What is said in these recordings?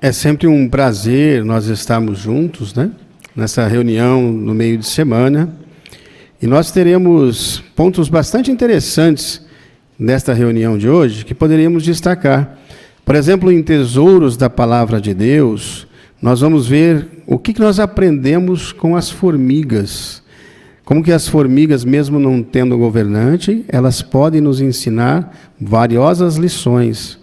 É sempre um prazer nós estarmos juntos, né? Nessa reunião no meio de semana. E nós teremos pontos bastante interessantes nesta reunião de hoje que poderíamos destacar. Por exemplo, em Tesouros da Palavra de Deus, nós vamos ver o que nós aprendemos com as formigas. Como que as formigas, mesmo não tendo governante, elas podem nos ensinar valiosas lições.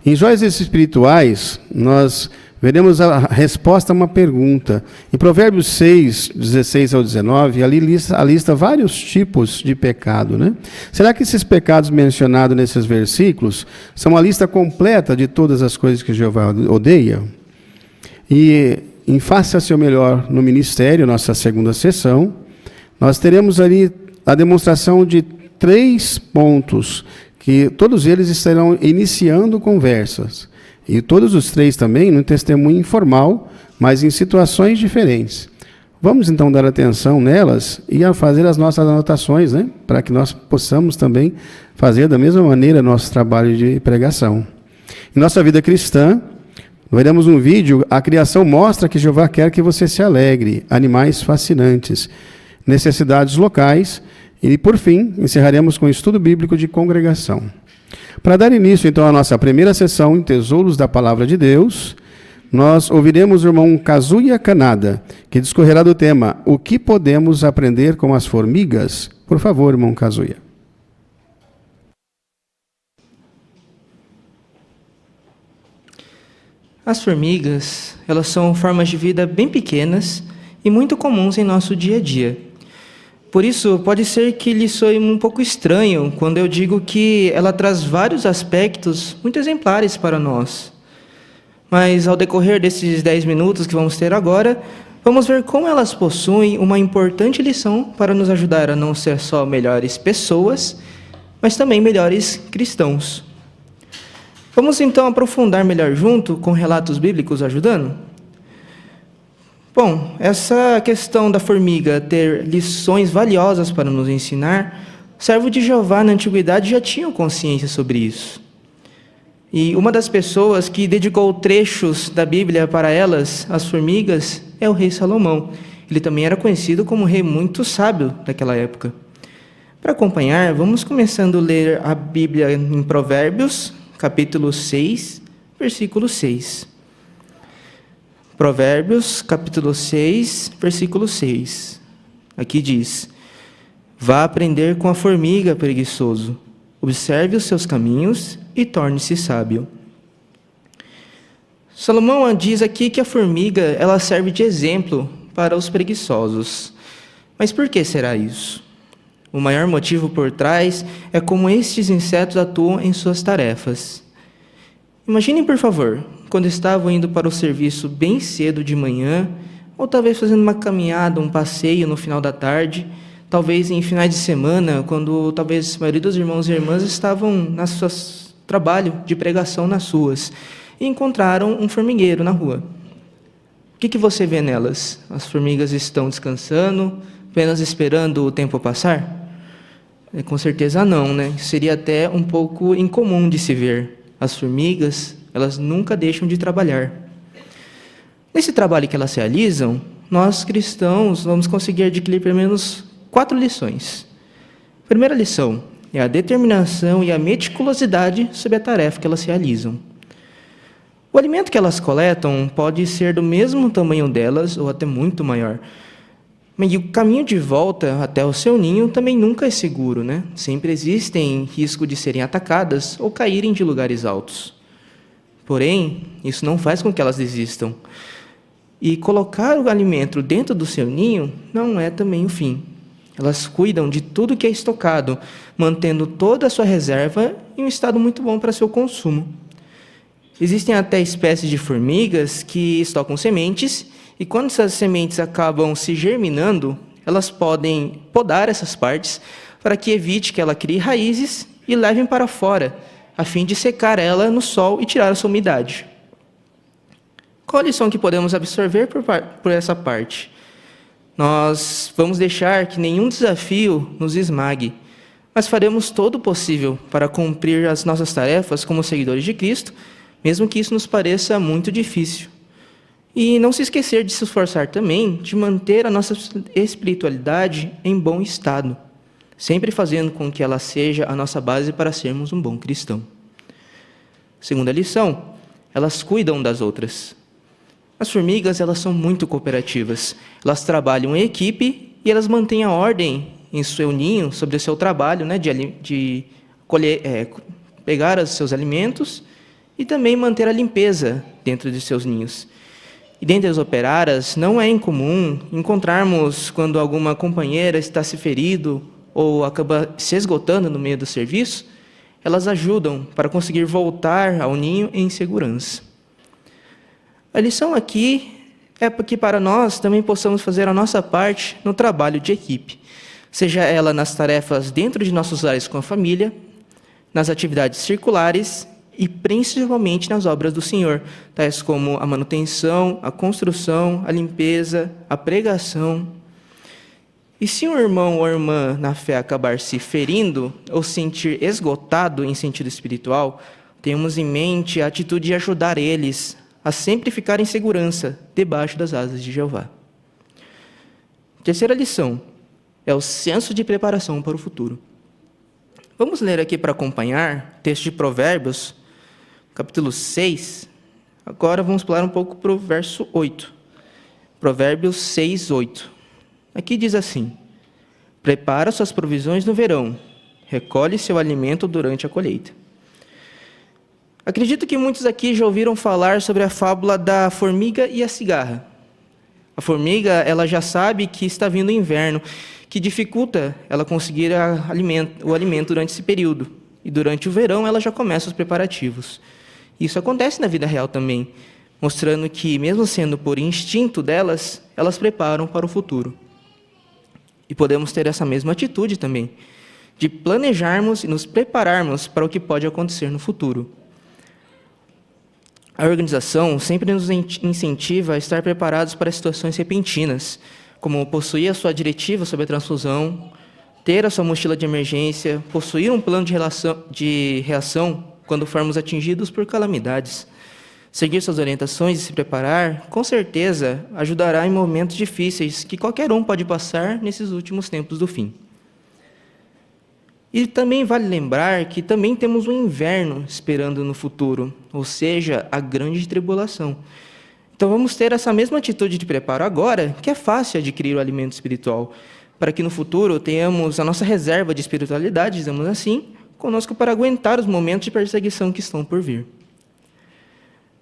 Em Joias Espirituais, nós veremos a resposta a uma pergunta. Em Provérbios 6, 16 ao 19, ali lista vários tipos de pecado, né? Será que esses pecados mencionados nesses versículos são a lista completa de todas as coisas que Jeová odeia? E em Faça Seu Melhor no Ministério, nossa segunda sessão, nós teremos ali a demonstração de 3 pontos, que todos eles estarão iniciando conversas. E todos os 3 também no testemunho informal, mas em situações diferentes. Vamos então dar atenção nelas e a fazer as nossas anotações, né? Para que nós possamos também fazer da mesma maneira nosso trabalho de pregação. Em nossa vida cristã, veremos um vídeo, a criação mostra que Jeová quer que você se alegre, animais fascinantes, necessidades locais, e, por fim, encerraremos com o estudo bíblico de congregação. Para dar início, então, à nossa primeira sessão em Tesouros da Palavra de Deus, nós ouviremos o irmão Kazuya Kanada, que discorrerá do tema O que podemos aprender com as formigas? Por favor, irmão Kazuya. As formigas, elas são formas de vida bem pequenas e muito comuns em nosso dia a dia. Por isso, pode ser que lhe soe um pouco estranho quando eu digo que ela traz vários aspectos muito exemplares para nós. Mas, ao decorrer desses 10 minutos que vamos ter agora, vamos ver como elas possuem uma importante lição para nos ajudar a não ser só melhores pessoas, mas também melhores cristãos. Vamos então aprofundar melhor junto com relatos bíblicos ajudando? Bom, essa questão da formiga ter lições valiosas para nos ensinar, os servos de Jeová na antiguidade já tinham consciência sobre isso. E uma das pessoas que dedicou trechos da Bíblia para elas, as formigas, é o rei Salomão. Ele também era conhecido como um rei muito sábio daquela época. Para acompanhar, vamos começando a ler a Bíblia em Provérbios, capítulo 6, versículo 6. Provérbios, capítulo 6, versículo 6. Aqui diz: Vá aprender com a formiga, preguiçoso. Observe os seus caminhos e torne-se sábio. Salomão diz aqui que a formiga ela serve de exemplo para os preguiçosos. Mas por que será isso? O maior motivo por trás é como estes insetos atuam em suas tarefas. Imaginem, por favor, quando estavam indo para o serviço bem cedo de manhã, ou talvez fazendo uma caminhada, um passeio no final da tarde, talvez em finais de semana, quando talvez a maioria dos irmãos e irmãs estavam no seu trabalho de pregação nas ruas, e encontraram um formigueiro na rua. O que você vê nelas? As formigas estão descansando, apenas esperando o tempo passar? Com certeza não, né? Seria até um pouco incomum de se ver. As formigas, elas nunca deixam de trabalhar. Nesse trabalho que elas realizam, nós cristãos vamos conseguir adquirir pelo menos 4 lições. A primeira lição é a determinação e a meticulosidade sobre a tarefa que elas realizam. O alimento que elas coletam pode ser do mesmo tamanho delas ou até muito maior. E o caminho de volta até o seu ninho também nunca é seguro, né? Sempre existem risco de serem atacadas ou caírem de lugares altos. Porém, isso não faz com que elas desistam. E colocar o alimento dentro do seu ninho não é também o fim. Elas cuidam de tudo que é estocado, mantendo toda a sua reserva em um estado muito bom para seu consumo. Existem até espécies de formigas que estocam sementes, e quando essas sementes acabam se germinando, elas podem podar essas partes para que evite que ela crie raízes e levem para fora, a fim de secar ela no sol e tirar a sua umidade. Qual a lição que podemos absorver por essa parte? Nós vamos deixar que nenhum desafio nos esmague, mas faremos todo o possível para cumprir as nossas tarefas como seguidores de Cristo, mesmo que isso nos pareça muito difícil. E não se esquecer de se esforçar também de manter a nossa espiritualidade em bom estado, sempre fazendo com que ela seja a nossa base para sermos um bom cristão. Segunda lição, elas cuidam das outras. As formigas, elas são muito cooperativas. Elas trabalham em equipe e elas mantêm a ordem em seu ninho sobre o seu trabalho, né, de colher, pegar os seus alimentos e também manter a limpeza dentro de seus ninhos. E dentre as operárias, não é incomum encontrarmos quando alguma companheira está se ferindo ou acaba se esgotando no meio do serviço, elas ajudam para conseguir voltar ao ninho em segurança. A lição aqui é que para nós também possamos fazer a nossa parte no trabalho de equipe, seja ela nas tarefas dentro de nossos lares com a família, nas atividades circulares e principalmente nas obras do Senhor, tais como a manutenção, a construção, a limpeza, a pregação. E se um irmão ou irmã na fé acabar se ferindo ou sentir esgotado em sentido espiritual, tenhamos em mente a atitude de ajudar eles a sempre ficar em segurança debaixo das asas de Jeová. Terceira lição é o senso de preparação para o futuro. Vamos ler aqui para acompanhar o texto de Provérbios, capítulo 6. Agora vamos pular um pouco para o verso 8. Provérbios 6, 8. Aqui diz assim: prepara suas provisões no verão, recolhe seu alimento durante a colheita. Acredito que muitos aqui já ouviram falar sobre a fábula da formiga e a cigarra. A formiga, ela já sabe que está vindo o inverno, que dificulta ela conseguir o alimento durante esse período. E durante o verão, ela já começa os preparativos. Isso acontece na vida real também, mostrando que, mesmo sendo por instinto delas, elas preparam para o futuro. E podemos ter essa mesma atitude também, de planejarmos e nos prepararmos para o que pode acontecer no futuro. A organização sempre nos incentiva a estar preparados para situações repentinas, como possuir a sua diretiva sobre a transfusão, ter a sua mochila de emergência, possuir um plano de reação quando formos atingidos por calamidades. Seguir suas orientações e se preparar, com certeza, ajudará em momentos difíceis que qualquer um pode passar nesses últimos tempos do fim. E também vale lembrar que também temos um inverno esperando no futuro, ou seja, a grande tribulação. Então vamos ter essa mesma atitude de preparo agora, que é fácil adquirir o alimento espiritual, para que no futuro tenhamos a nossa reserva de espiritualidade, dizemos assim, conosco para aguentar os momentos de perseguição que estão por vir.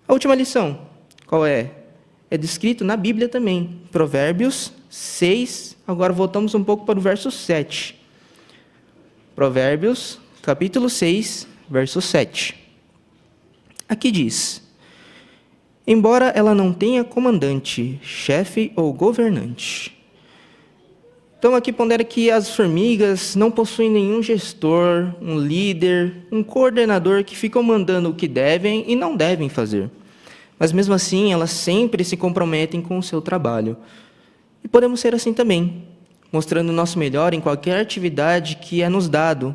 A última lição, qual é? É descrito na Bíblia também, Provérbios 6, agora voltamos um pouco para o verso 7. Provérbios, capítulo 6, verso 7. Aqui diz: embora ela não tenha comandante, chefe ou governante. Então aqui pondera que as formigas não possuem nenhum gestor, um líder, um coordenador que ficam mandando o que devem e não devem fazer. Mas mesmo assim, elas sempre se comprometem com o seu trabalho. E podemos ser assim também, mostrando o nosso melhor em qualquer atividade que é nos dado,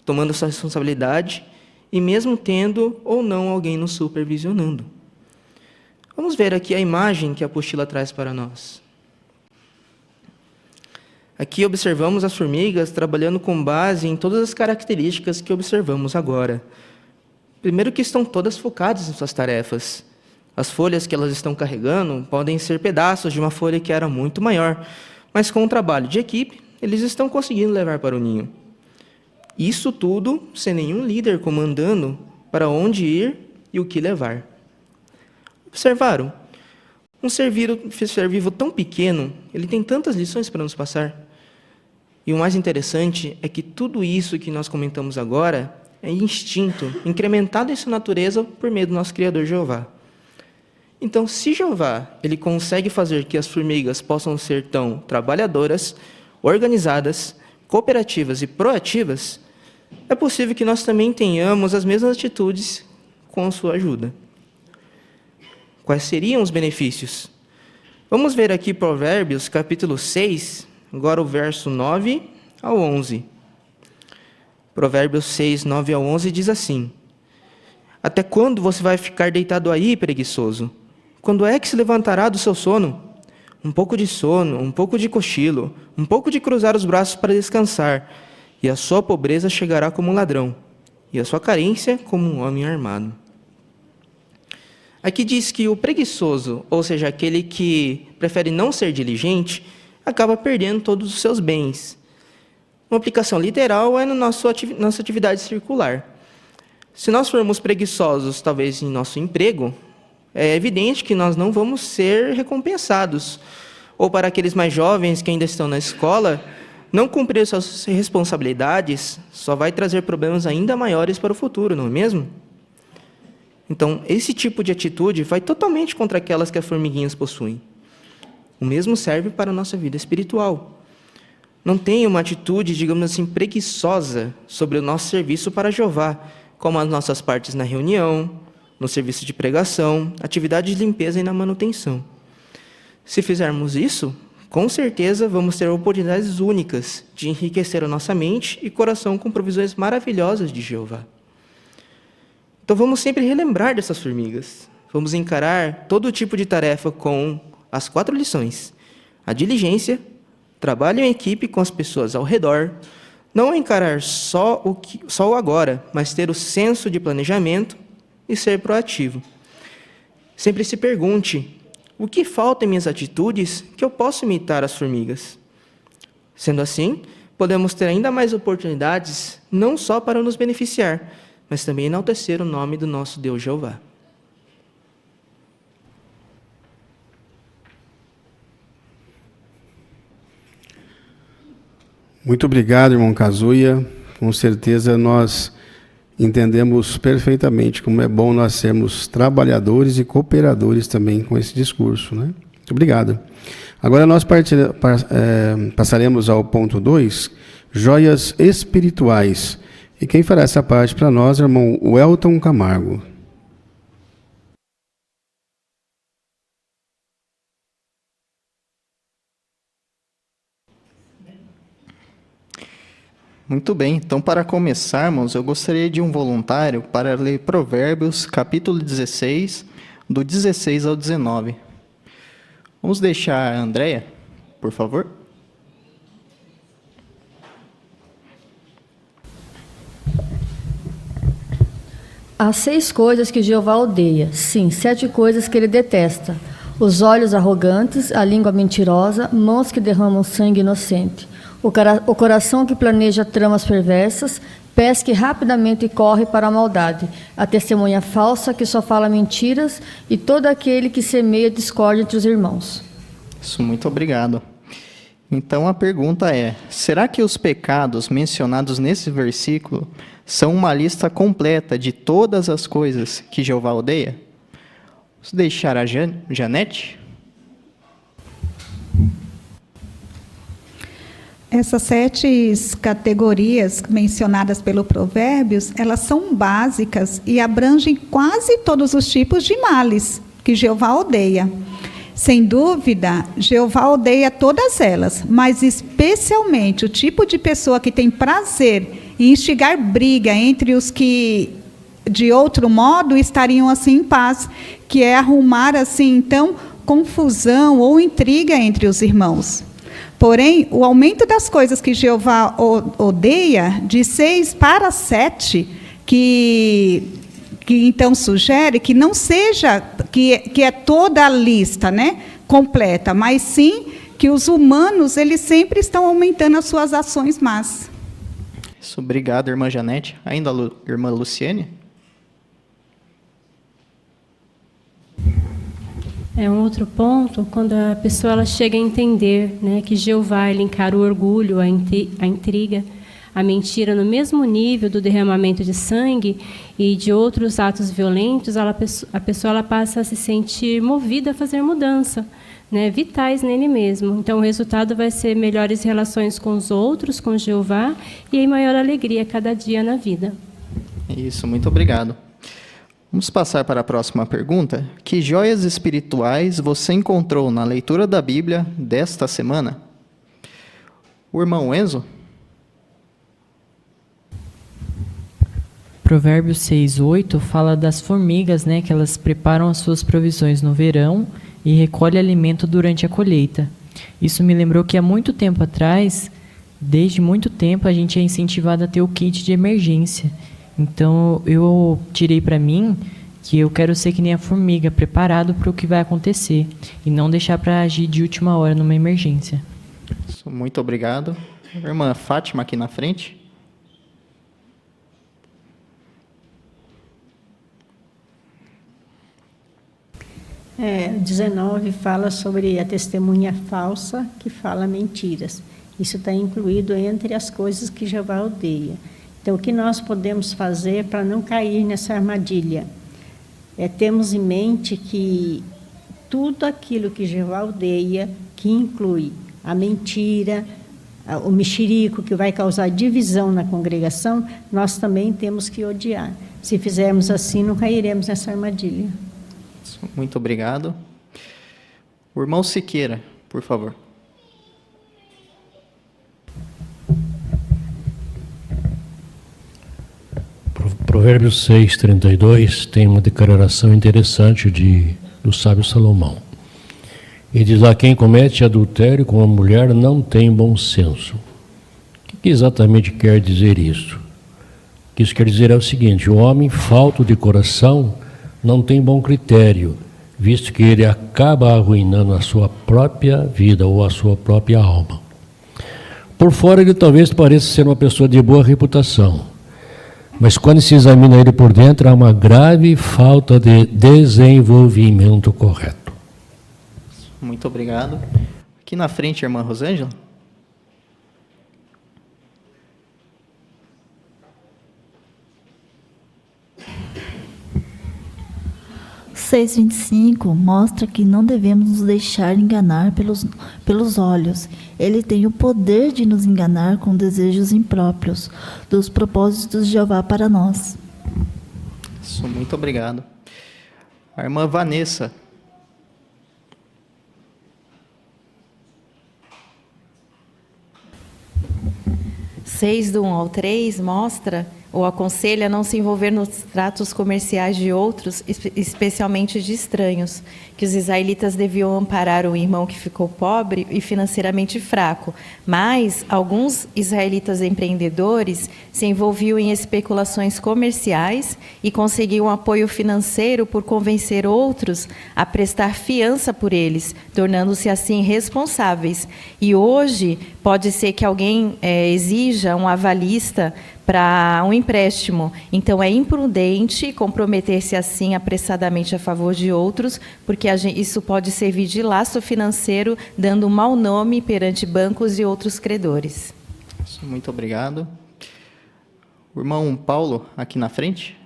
tomando sua responsabilidade e mesmo tendo ou não alguém nos supervisionando. Vamos ver aqui a imagem que a apostila traz para nós. Aqui observamos as formigas trabalhando com base em todas as características que observamos agora. Primeiro que estão todas focadas em suas tarefas. As folhas que elas estão carregando podem ser pedaços de uma folha que era muito maior, mas com o trabalho de equipe, eles estão conseguindo levar para o ninho. Isso tudo sem nenhum líder comandando para onde ir e o que levar. Observaram? Um ser vivo tão pequeno, ele tem tantas lições para nos passar. E o mais interessante é que tudo isso que nós comentamos agora é instinto, incrementado em sua natureza por meio do nosso Criador Jeová. Então, se Jeová ele consegue fazer que as formigas possam ser tão trabalhadoras, organizadas, cooperativas e proativas, é possível que nós também tenhamos as mesmas atitudes com a sua ajuda. Quais seriam os benefícios? Vamos ver aqui Provérbios, capítulo 6, agora o verso 9 ao 11. Provérbios 6, 9 ao 11 diz assim: Até quando você vai ficar deitado aí, preguiçoso? Quando é que se levantará do seu sono? Um pouco de sono, um pouco de cochilo, um pouco de cruzar os braços para descansar, e a sua pobreza chegará como um ladrão, e a sua carência como um homem armado. Aqui diz que o preguiçoso, ou seja, aquele que prefere não ser diligente, acaba perdendo todos os seus bens. Uma aplicação literal é na nossa atividade circular. Se nós formos preguiçosos, talvez em nosso emprego, é evidente que nós não vamos ser recompensados. Ou para aqueles mais jovens que ainda estão na escola, não cumprir suas responsabilidades só vai trazer problemas ainda maiores para o futuro, não é mesmo? Então, esse tipo de atitude vai totalmente contra aquelas que as formiguinhas possuem. O mesmo serve para a nossa vida espiritual. Não tenha uma atitude, digamos assim, preguiçosa sobre o nosso serviço para Jeová, como as nossas partes na reunião, no serviço de pregação, atividade de limpeza e na manutenção. Se fizermos isso, com certeza vamos ter oportunidades únicas de enriquecer a nossa mente e coração com provisões maravilhosas de Jeová. Então vamos sempre relembrar dessas formigas. Vamos encarar todo tipo de tarefa com as 4 lições: a diligência, trabalho em equipe com as pessoas ao redor, não encarar só o agora, mas ter o senso de planejamento e ser proativo. Sempre se pergunte: o que falta em minhas atitudes que eu posso imitar as formigas? Sendo assim, podemos ter ainda mais oportunidades, não só para nos beneficiar, mas também enaltecer o nome do nosso Deus Jeová. Muito obrigado, irmão Kazuya. Com certeza nós entendemos perfeitamente como é bom nós sermos trabalhadores e cooperadores também com esse discurso, né? Muito obrigado. Agora nós passaremos ao ponto 2, joias espirituais. E quem fará essa parte para nós é o irmão Welton Camargo. Muito bem, então para começarmos, eu gostaria de um voluntário para ler Provérbios, capítulo 16, do 16 ao 19. Vamos deixar a Andréia, por favor. Há 6 coisas que Jeová odeia, sim, 7 coisas que ele detesta: os olhos arrogantes, a língua mentirosa, mãos que derramam sangue inocente, o coração que planeja tramas perversas, pés que rapidamente correm para a maldade, a testemunha falsa que só fala mentiras e todo aquele que semeia discórdia entre os irmãos. Isso, muito obrigado. Então a pergunta é: será que os pecados mencionados nesse versículo são uma lista completa de todas as coisas que Jeová odeia? Vamos deixar a Janete? Essas 7 categorias mencionadas pelo Provérbios, elas são básicas e abrangem quase todos os tipos de males que Jeová odeia. Sem dúvida, Jeová odeia todas elas, mas especialmente o tipo de pessoa que tem prazer em instigar briga entre os que, de outro modo, estariam assim em paz, que é arrumar assim, então, confusão ou intriga entre os irmãos. Porém, o aumento das coisas que Jeová odeia, de 6 para 7, que então sugere que não seja, que é toda a lista, né, completa, mas sim que os humanos, eles sempre estão aumentando as suas ações más. Isso, obrigado, irmã Janete. Ainda a irmã Luciene? É um outro ponto, quando a pessoa ela chega a entender, né, que Jeová ele encara o orgulho, a intriga, a mentira no mesmo nível do derramamento de sangue e de outros atos violentos, a pessoa ela passa a se sentir movida a fazer mudança, né, vitais nele mesmo. Então, o resultado vai ser melhores relações com os outros, com Jeová, e maior alegria cada dia na vida. Isso, muito obrigado. Vamos passar para a próxima pergunta. Que joias espirituais você encontrou na leitura da Bíblia desta semana? O irmão Enzo? Provérbios 6:8 fala das formigas, né, que elas preparam as suas provisões no verão e recolhem alimento durante a colheita. Isso me lembrou que há muito tempo atrás, desde muito tempo, a gente é incentivado a ter o kit de emergência. Então, eu tirei para mim que eu quero ser que nem a formiga, preparado para o que vai acontecer, e não deixar para agir de última hora numa emergência. Muito obrigado. Irmã Fátima, aqui na frente. O 19 fala sobre a testemunha falsa que fala mentiras. Isso está incluído entre as coisas que Jeová odeia. Então, o que nós podemos fazer para não cair nessa armadilha? Temos em mente que tudo aquilo que Jeová odeia, que inclui a mentira, o mexerico, que vai causar divisão na congregação, nós também temos que odiar. Se fizermos assim, não cairemos nessa armadilha. Muito obrigado. O irmão Siqueira, por favor. Provérbios 6:32 tem uma declaração interessante do sábio Salomão. Ele diz lá: quem comete adultério com uma mulher não tem bom senso. O que exatamente quer dizer isso? O que isso quer dizer é o seguinte: o homem falto de coração não tem bom critério, visto que ele acaba arruinando a sua própria vida ou a sua própria alma. Por fora ele talvez pareça ser uma pessoa de boa reputação, mas quando se examina ele por dentro, há uma grave falta de desenvolvimento correto. Muito obrigado. Aqui na frente, irmã Rosângela. O 6:25 mostra que não devemos nos deixar enganar pelos olhos. Ele tem o poder de nos enganar com desejos impróprios dos propósitos de Jeová para nós. Muito obrigado. A irmã Vanessa. Do 1 ao 3 mostra ou aconselha a não se envolver nos tratos comerciais de outros, especialmente de estranhos, que os israelitas deviam amparar o irmão que ficou pobre e financeiramente fraco, mas alguns israelitas empreendedores se envolviam em especulações comerciais e conseguiam apoio financeiro por convencer outros a prestar fiança por eles, tornando-se assim responsáveis. E hoje pode ser que alguém exija um avalista para um empréstimo. Então, é imprudente comprometer-se assim apressadamente a favor de outros, porque isso pode servir de laço financeiro, dando um mau nome perante bancos e outros credores. Muito obrigado. O irmão Paulo, aqui na frente.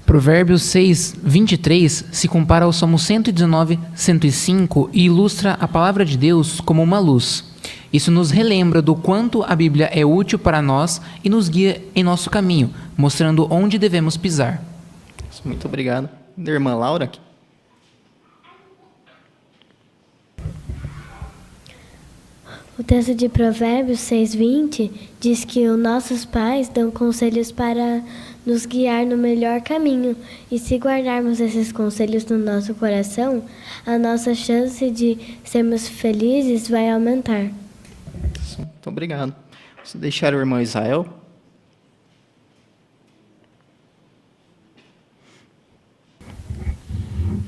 Provérbios 6:23 se compara ao Salmo 119:105 e ilustra a palavra de Deus como uma luz. Isso nos relembra do quanto a Bíblia é útil para nós e nos guia em nosso caminho, mostrando onde devemos pisar. Muito obrigado. Da irmã Laura. O texto de Provérbios 6:20 diz que os nossos pais dão conselhos para nos guiar no melhor caminho. E se guardarmos esses conselhos no nosso coração, a nossa chance de sermos felizes vai aumentar. Muito obrigado. Vou deixar o irmão Israel.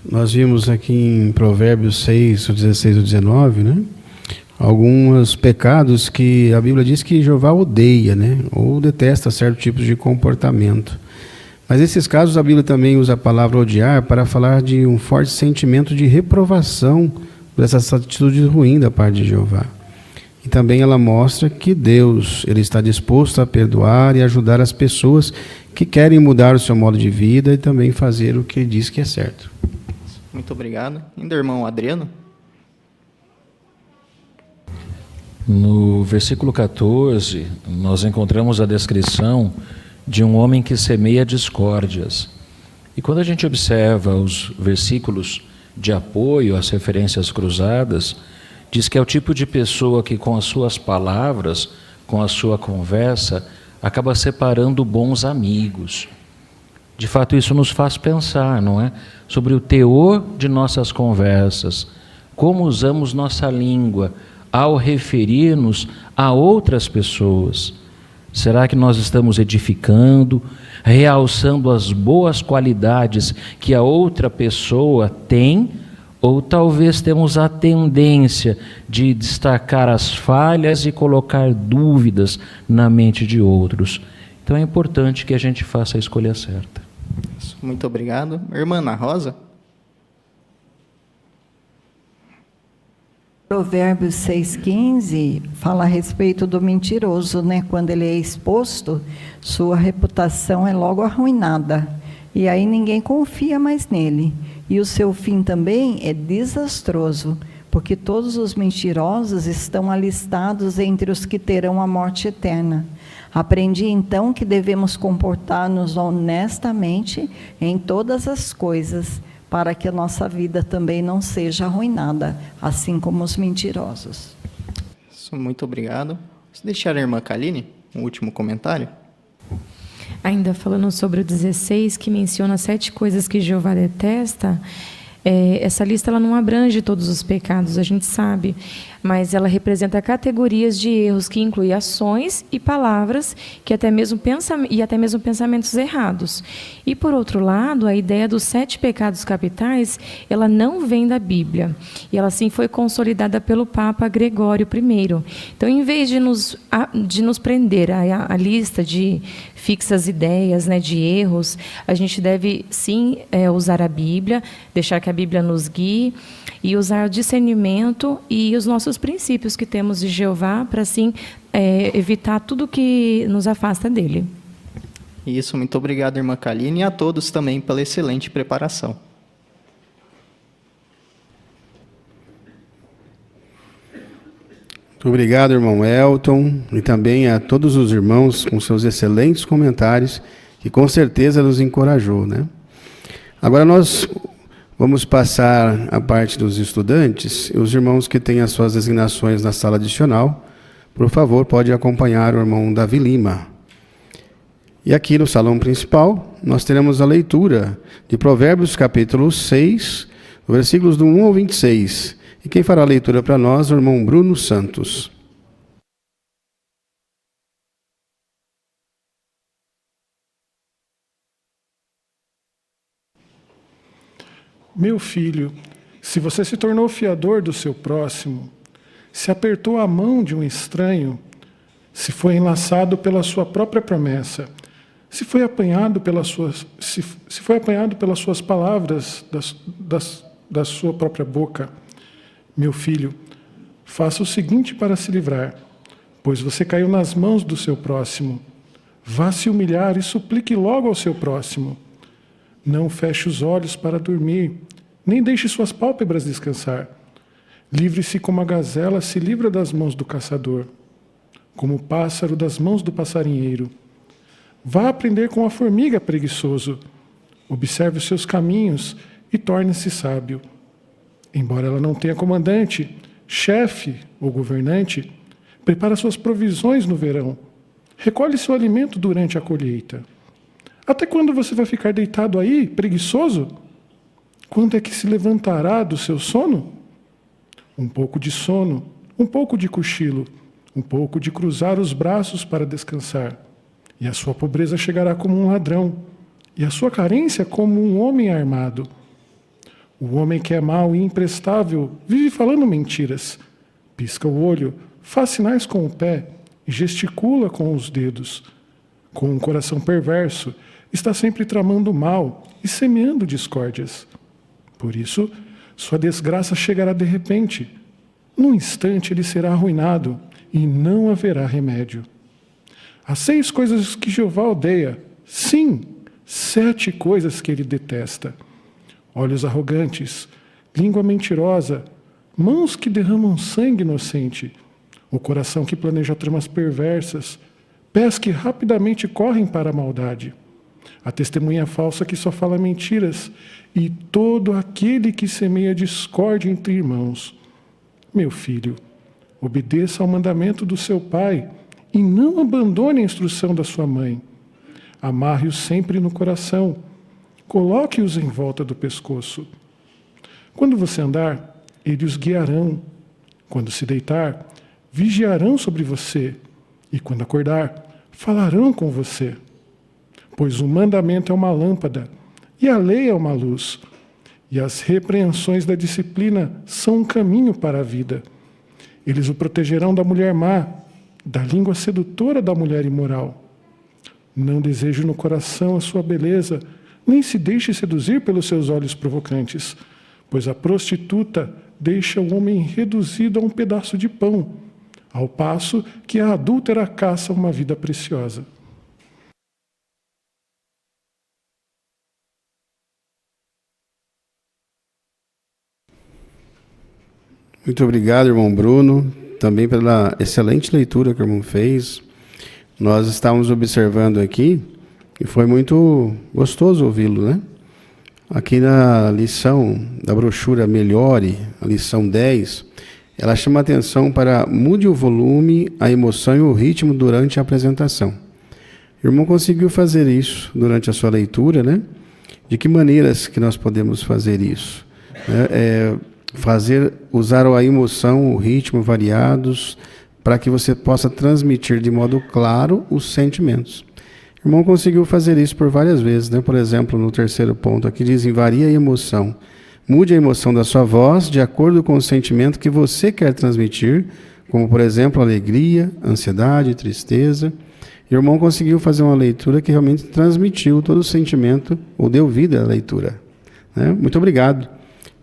Nós vimos aqui em Provérbios 6, 16 ou 19, né? Alguns pecados que a Bíblia diz que Jeová odeia, né? Ou detesta certos tipos de comportamento. Mas nesses casos a Bíblia também usa a palavra odiar para falar de um forte sentimento de reprovação dessa atitude ruim da parte de Jeová. E também ela mostra que Deus ele está disposto a perdoar e ajudar as pessoas que querem mudar o seu modo de vida e também fazer o que ele diz que é certo. Muito obrigado. Ainda irmão Adriano. No versículo 14, nós encontramos a descrição de um homem que semeia discórdias. E quando a gente observa os versículos de apoio às referências cruzadas, Diz que é o tipo de pessoa que com as suas palavras, com a sua conversa, acaba separando bons amigos. De fato, isso nos faz pensar, não é? Sobre o teor de nossas conversas, como usamos nossa língua ao referir-nos a outras pessoas. Será que nós estamos edificando, realçando as boas qualidades que a outra pessoa tem, ou talvez temos a tendência de destacar as falhas e colocar dúvidas na mente de outros? Então é importante que a gente faça a escolha certa. Muito obrigado. Irmã Ana Rosa? Provérbios 6,15 fala a respeito do mentiroso, né? Quando ele é exposto, sua reputação é logo arruinada. E aí ninguém confia mais nele. E o seu fim também é desastroso, porque todos os mentirosos estão alistados entre os que terão a morte eterna. Aprendi então que devemos comportar-nos honestamente em todas as coisas, para que a nossa vida também não seja arruinada, assim como os mentirosos. Muito obrigado. Se deixar a irmã Kaline, um último comentário. Ainda falando sobre o 16, que menciona 7 coisas que Jeová detesta, essa lista ela não abrange todos os pecados, a gente sabe, mas ela representa categorias de erros que incluem ações e palavras que até mesmo pensamentos errados. E, por outro lado, a ideia dos 7 pecados capitais, ela não vem da Bíblia, e ela sim foi consolidada pelo Papa Gregório I. Então, em vez de nos prender a lista de fixas ideias, né, de erros, a gente deve sim usar a Bíblia, deixar que a Bíblia nos guie e usar o discernimento e os nossos princípios que temos de Jeová para assim evitar tudo que nos afasta dele. Isso, muito obrigado, irmã Kaline, e a todos também pela excelente preparação. Muito obrigado, irmão Elton, e também a todos os irmãos com seus excelentes comentários, que com certeza nos encorajou, né? Agora nós vamos passar a parte dos estudantes. Os irmãos que têm as suas designações na sala adicional, por favor, pode acompanhar o irmão Davi Lima. E aqui no salão principal, nós teremos a leitura de Provérbios capítulo 6, versículos do 1 ao 26. E quem fará a leitura para nós é o irmão Bruno Santos. Meu filho, se você se tornou fiador do seu próximo, se apertou a mão de um estranho, se foi enlaçado pela sua própria promessa, se foi apanhado pelas suas palavras da sua própria boca, meu filho, faça o seguinte para se livrar, pois você caiu nas mãos do seu próximo. Vá se humilhar e suplique logo ao seu próximo. Não feche os olhos para dormir, nem deixe suas pálpebras descansar. Livre-se como a gazela se livra das mãos do caçador, como o pássaro das mãos do passarinheiro. Vá aprender com a formiga, preguiçoso. Observe os seus caminhos e torne-se sábio. Embora ela não tenha comandante, chefe ou governante, prepara suas provisões no verão. Recolhe seu alimento durante a colheita. Até quando você vai ficar deitado aí, preguiçoso? Quando é que se levantará do seu sono? Um pouco de sono, um pouco de cochilo, um pouco de cruzar os braços para descansar. E a sua pobreza chegará como um ladrão, e a sua carência como um homem armado. O homem que é mau e imprestável vive falando mentiras, pisca o olho, faz sinais com o pé e gesticula com os dedos. Com um coração perverso, está sempre tramando mal e semeando discórdias. Por isso, sua desgraça chegará de repente. Num instante ele será arruinado e não haverá remédio. Há 6 coisas que Jeová odeia. Sim, 7 coisas que ele detesta. Olhos arrogantes, língua mentirosa, mãos que derramam sangue inocente, o coração que planeja tramas perversas, pés que rapidamente correm para a maldade, a testemunha falsa que só fala mentiras e todo aquele que semeia discórdia entre irmãos. Meu filho, obedeça ao mandamento do seu pai e não abandone a instrução da sua mãe. Amarre-os sempre no coração. Coloque-os em volta do pescoço. Quando você andar, eles os guiarão. Quando se deitar, vigiarão sobre você. E quando acordar, falarão com você. Pois o mandamento é uma lâmpada e a lei é uma luz. E as repreensões da disciplina são um caminho para a vida. Eles o protegerão da mulher má, da língua sedutora da mulher imoral. Não deseje no coração a sua beleza, nem se deixe seduzir pelos seus olhos provocantes, pois a prostituta deixa o homem reduzido a um pedaço de pão, ao passo que a adúltera caça uma vida preciosa. Muito obrigado, irmão Bruno, também pela excelente leitura que o irmão fez. Nós estávamos observando aqui e foi muito gostoso ouvi-lo, né? Aqui na lição da brochura Melhore, a lição 10, ela chama a atenção para mude o volume, a emoção e o ritmo durante a apresentação. O irmão conseguiu fazer isso durante a sua leitura, né? De que maneiras que nós podemos fazer isso? Usar a emoção, o ritmo variados, para que você possa transmitir de modo claro os sentimentos. O irmão conseguiu fazer isso por várias vezes, né? Por exemplo, no terceiro ponto aqui diz: varia a emoção. Mude a emoção da sua voz de acordo com o sentimento que você quer transmitir, como, por exemplo, alegria, ansiedade, tristeza. E o irmão conseguiu fazer uma leitura que realmente transmitiu todo o sentimento, ou deu vida à leitura, né? Muito obrigado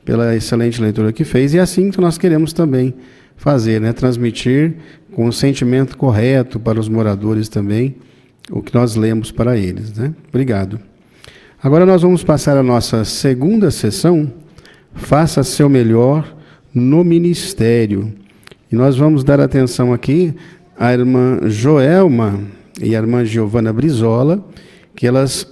pela excelente leitura que fez, e é assim que nós queremos também fazer, né? Transmitir com o sentimento correto para os moradores também o que nós lemos para eles, né? Obrigado. Agora nós vamos passar a nossa segunda sessão, Faça Seu Melhor no Ministério. E nós vamos dar atenção aqui à irmã Joelma e à irmã Giovana Brizola, que elas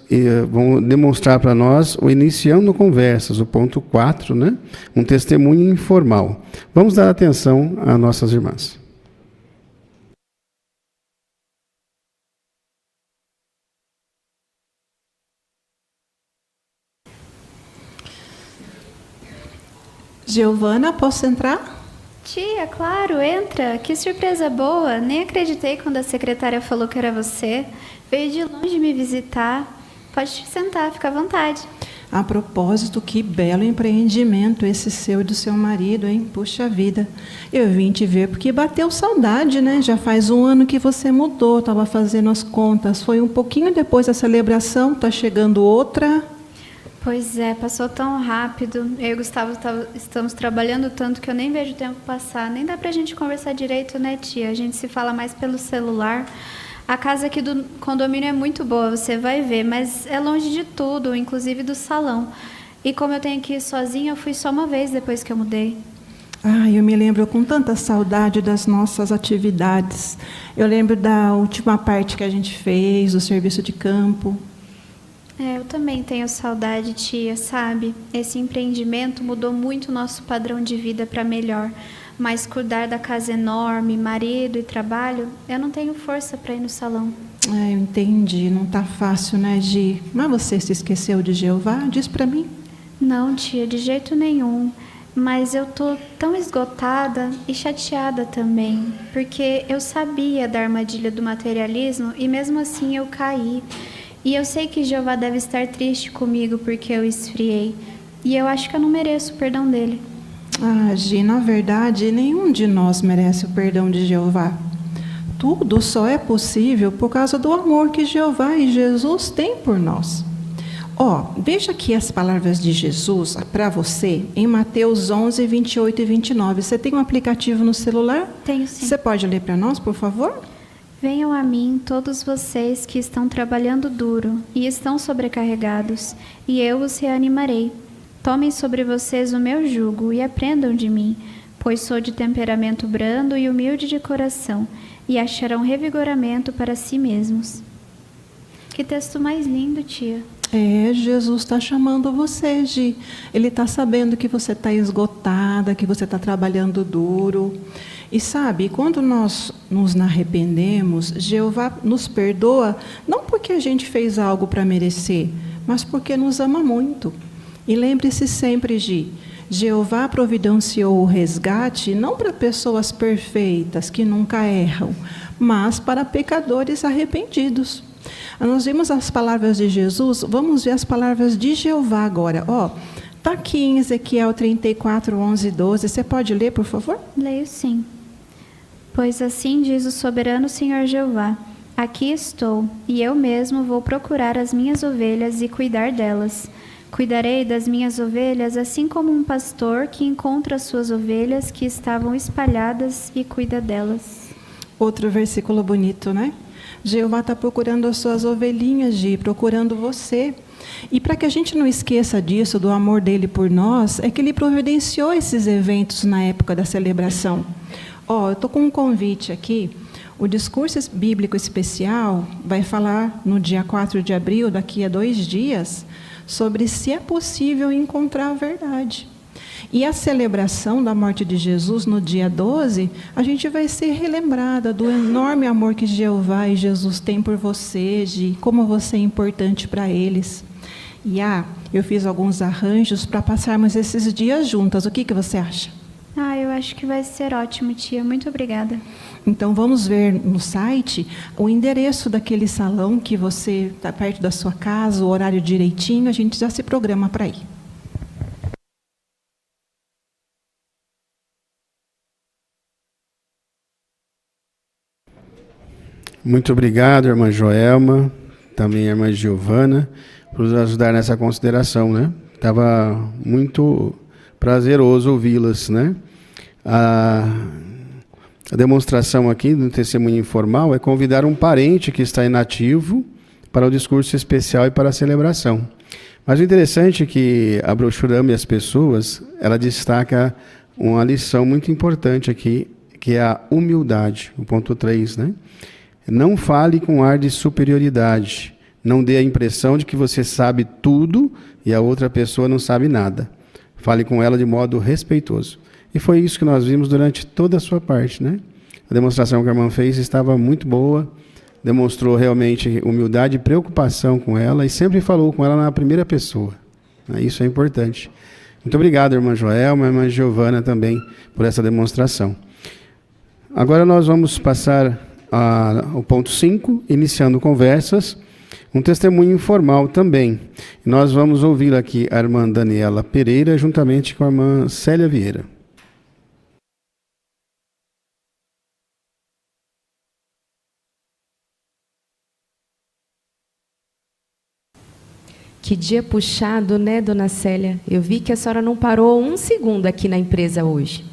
vão demonstrar para nós o Iniciando Conversas, o ponto 4, né? Um testemunho informal. Vamos dar atenção às nossas irmãs. Giovana, posso entrar? Tia, claro, entra. Que surpresa boa. Nem acreditei quando a secretária falou que era você. Veio de longe me visitar. Pode te sentar, fica à vontade. A propósito, que belo empreendimento esse seu e do seu marido, hein? Puxa vida. Eu vim te ver porque bateu saudade, né? Já faz 1 ano que você mudou, estava fazendo as contas. Foi um pouquinho depois da celebração, tá chegando outra. Pois é, passou tão rápido. Eu e o Gustavo estamos trabalhando tanto que eu nem vejo o tempo passar. Nem dá pra gente conversar direito, né, tia? A gente se fala mais pelo celular. A casa aqui do condomínio é muito boa, você vai ver, mas é longe de tudo, inclusive do salão. E como eu tenho que ir sozinha, eu fui só uma vez depois que eu mudei. Eu me lembro com tanta saudade das nossas atividades. Eu lembro da última parte que a gente fez, do serviço de campo. Eu também tenho saudade, tia, sabe? Esse empreendimento mudou muito o nosso padrão de vida para melhor. Mas cuidar da casa enorme, marido e trabalho, eu não tenho força para ir no salão. Eu entendi, não tá fácil, né, Gi? Mas você se esqueceu de Jeová? Diz para mim. Não, tia, de jeito nenhum. Mas eu tô tão esgotada e chateada também, porque eu sabia da armadilha do materialismo e mesmo assim eu caí. E eu sei que Jeová deve estar triste comigo porque eu esfriei. E eu acho que eu não mereço o perdão dele. Gi, na verdade, nenhum de nós merece o perdão de Jeová. Tudo só é possível por causa do amor que Jeová e Jesus têm por nós. Veja aqui as palavras de Jesus para você em Mateus 11, 28 e 29. Você tem um aplicativo no celular? Tenho sim. Você pode ler para nós, por favor? Venham a mim todos vocês que estão trabalhando duro e estão sobrecarregados, e eu os reanimarei. Tomem sobre vocês o meu jugo e aprendam de mim, pois sou de temperamento brando e humilde de coração, e acharão revigoramento para si mesmos. Que texto mais lindo, tia. Jesus está chamando você, Gi. Ele está sabendo que você está esgotada, que você está trabalhando duro. E sabe, quando nós nos arrependemos, Jeová nos perdoa, não porque a gente fez algo para merecer, mas porque nos ama muito. E lembre-se sempre, Gi, Jeová providenciou o resgate não para pessoas perfeitas, que nunca erram, mas para pecadores arrependidos. Nós vimos as palavras de Jesus, vamos ver as palavras de Jeová agora. Está aqui em Ezequiel 34, 11 e 12. Você pode ler, por favor? Leio sim. Pois assim diz o soberano Senhor Jeová: aqui estou, e eu mesmo vou procurar as minhas ovelhas e cuidar delas. Cuidarei das minhas ovelhas assim como um pastor que encontra as suas ovelhas que estavam espalhadas e cuida delas. Outro versículo bonito, né? Jeová está procurando as suas ovelhinhas, Gi, procurando você. E para que a gente não esqueça disso, do amor dele por nós, é que ele providenciou esses eventos na época da celebração. Eu estou com um convite aqui. O discurso bíblico especial vai falar no dia 4 de abril, daqui a 2 dias, sobre se é possível encontrar a verdade. E a celebração da morte de Jesus, no dia 12, a gente vai ser relembrada do enorme amor que Jeová e Jesus têm por você, de como você é importante para eles. E eu fiz alguns arranjos para passarmos esses dias juntas. O que você acha? Eu acho que vai ser ótimo, tia. Muito obrigada. Então, vamos ver no site o endereço daquele salão que você está perto da sua casa, o horário direitinho, a gente já se programa para ir. Muito obrigado, irmã Joelma, também a irmã Giovana, por nos ajudar nessa consideração, né? Estava muito prazeroso ouvi-las, né? A demonstração aqui do testemunho informal é convidar um parente que está inativo para o discurso especial e para a celebração. Mas o interessante é que a brochura Ame as Pessoas, ela destaca uma lição muito importante aqui, que é a humildade, o ponto 3, né? Não fale com ar de superioridade. Não dê a impressão de que você sabe tudo e a outra pessoa não sabe nada. Fale com ela de modo respeitoso. E foi isso que nós vimos durante toda a sua parte, né? A demonstração que a irmã fez estava muito boa, demonstrou realmente humildade e preocupação com ela e sempre falou com ela na primeira pessoa. Isso é importante. Muito obrigado, irmã Joelma, irmã Giovana também, por essa demonstração. Agora nós vamos passar ao ponto 5, iniciando conversas, um testemunho informal também. Nós vamos ouvir aqui a irmã Daniela Pereira, juntamente com a irmã Célia Vieira. Que dia puxado, né, dona Célia? Eu vi que a senhora não parou um segundo aqui na empresa hoje.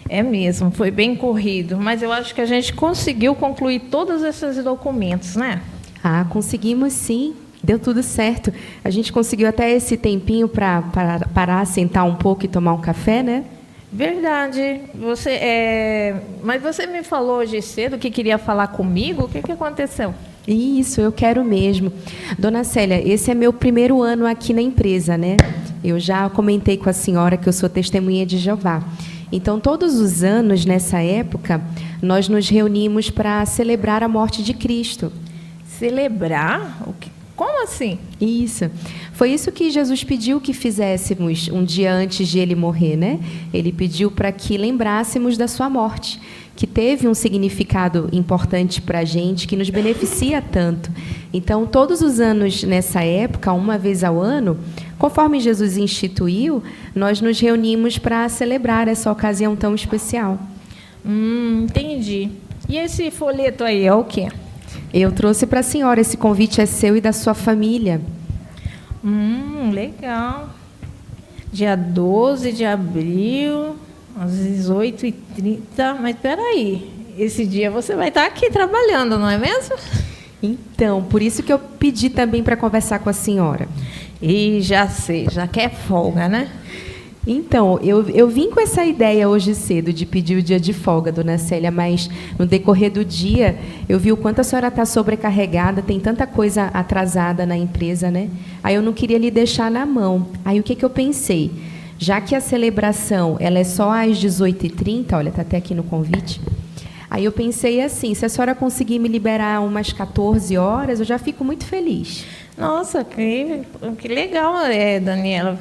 É mesmo, foi bem corrido, mas eu acho que a gente conseguiu concluir todos esses documentos, né? Conseguimos sim, deu tudo certo. A gente conseguiu até esse tempinho para parar, sentar um pouco e tomar um café, né? Verdade. Mas você me falou hoje cedo que queria falar comigo, o que aconteceu? Isso, eu quero mesmo. Dona Célia, esse é meu primeiro ano aqui na empresa, né? Eu já comentei com a senhora que eu sou testemunha de Jeová. Então, todos os anos, nessa época, nós nos reunimos para celebrar a morte de Cristo. Celebrar? Como assim? Isso. Foi isso que Jesus pediu que fizéssemos um dia antes de ele morrer, né? Ele pediu para que lembrássemos da sua morte, que teve um significado importante para a gente, que nos beneficia tanto. Então, todos os anos nessa época, uma vez ao ano, conforme Jesus instituiu, nós nos reunimos para celebrar essa ocasião tão especial. Entendi. E esse folheto aí é o quê? Eu trouxe para a senhora, esse convite é seu e da sua família. Legal. Dia 12 de abril, às 18h30. Mas espera aí, esse dia você vai estar aqui trabalhando, não é mesmo? Então, por isso que eu pedi também para conversar com a senhora. E já sei, já quer folga, né? Então, eu vim com essa ideia hoje cedo de pedir o dia de folga, dona Célia, mas no decorrer do dia eu vi o quanto a senhora está sobrecarregada, tem tanta coisa atrasada na empresa, né? Aí eu não queria lhe deixar na mão. Aí o que eu pensei? Já que a celebração ela é só às 18h30, olha, está até aqui no convite. Aí eu pensei assim, se a senhora conseguir me liberar umas 14 horas, eu já fico muito feliz. Nossa, que legal, Daniela.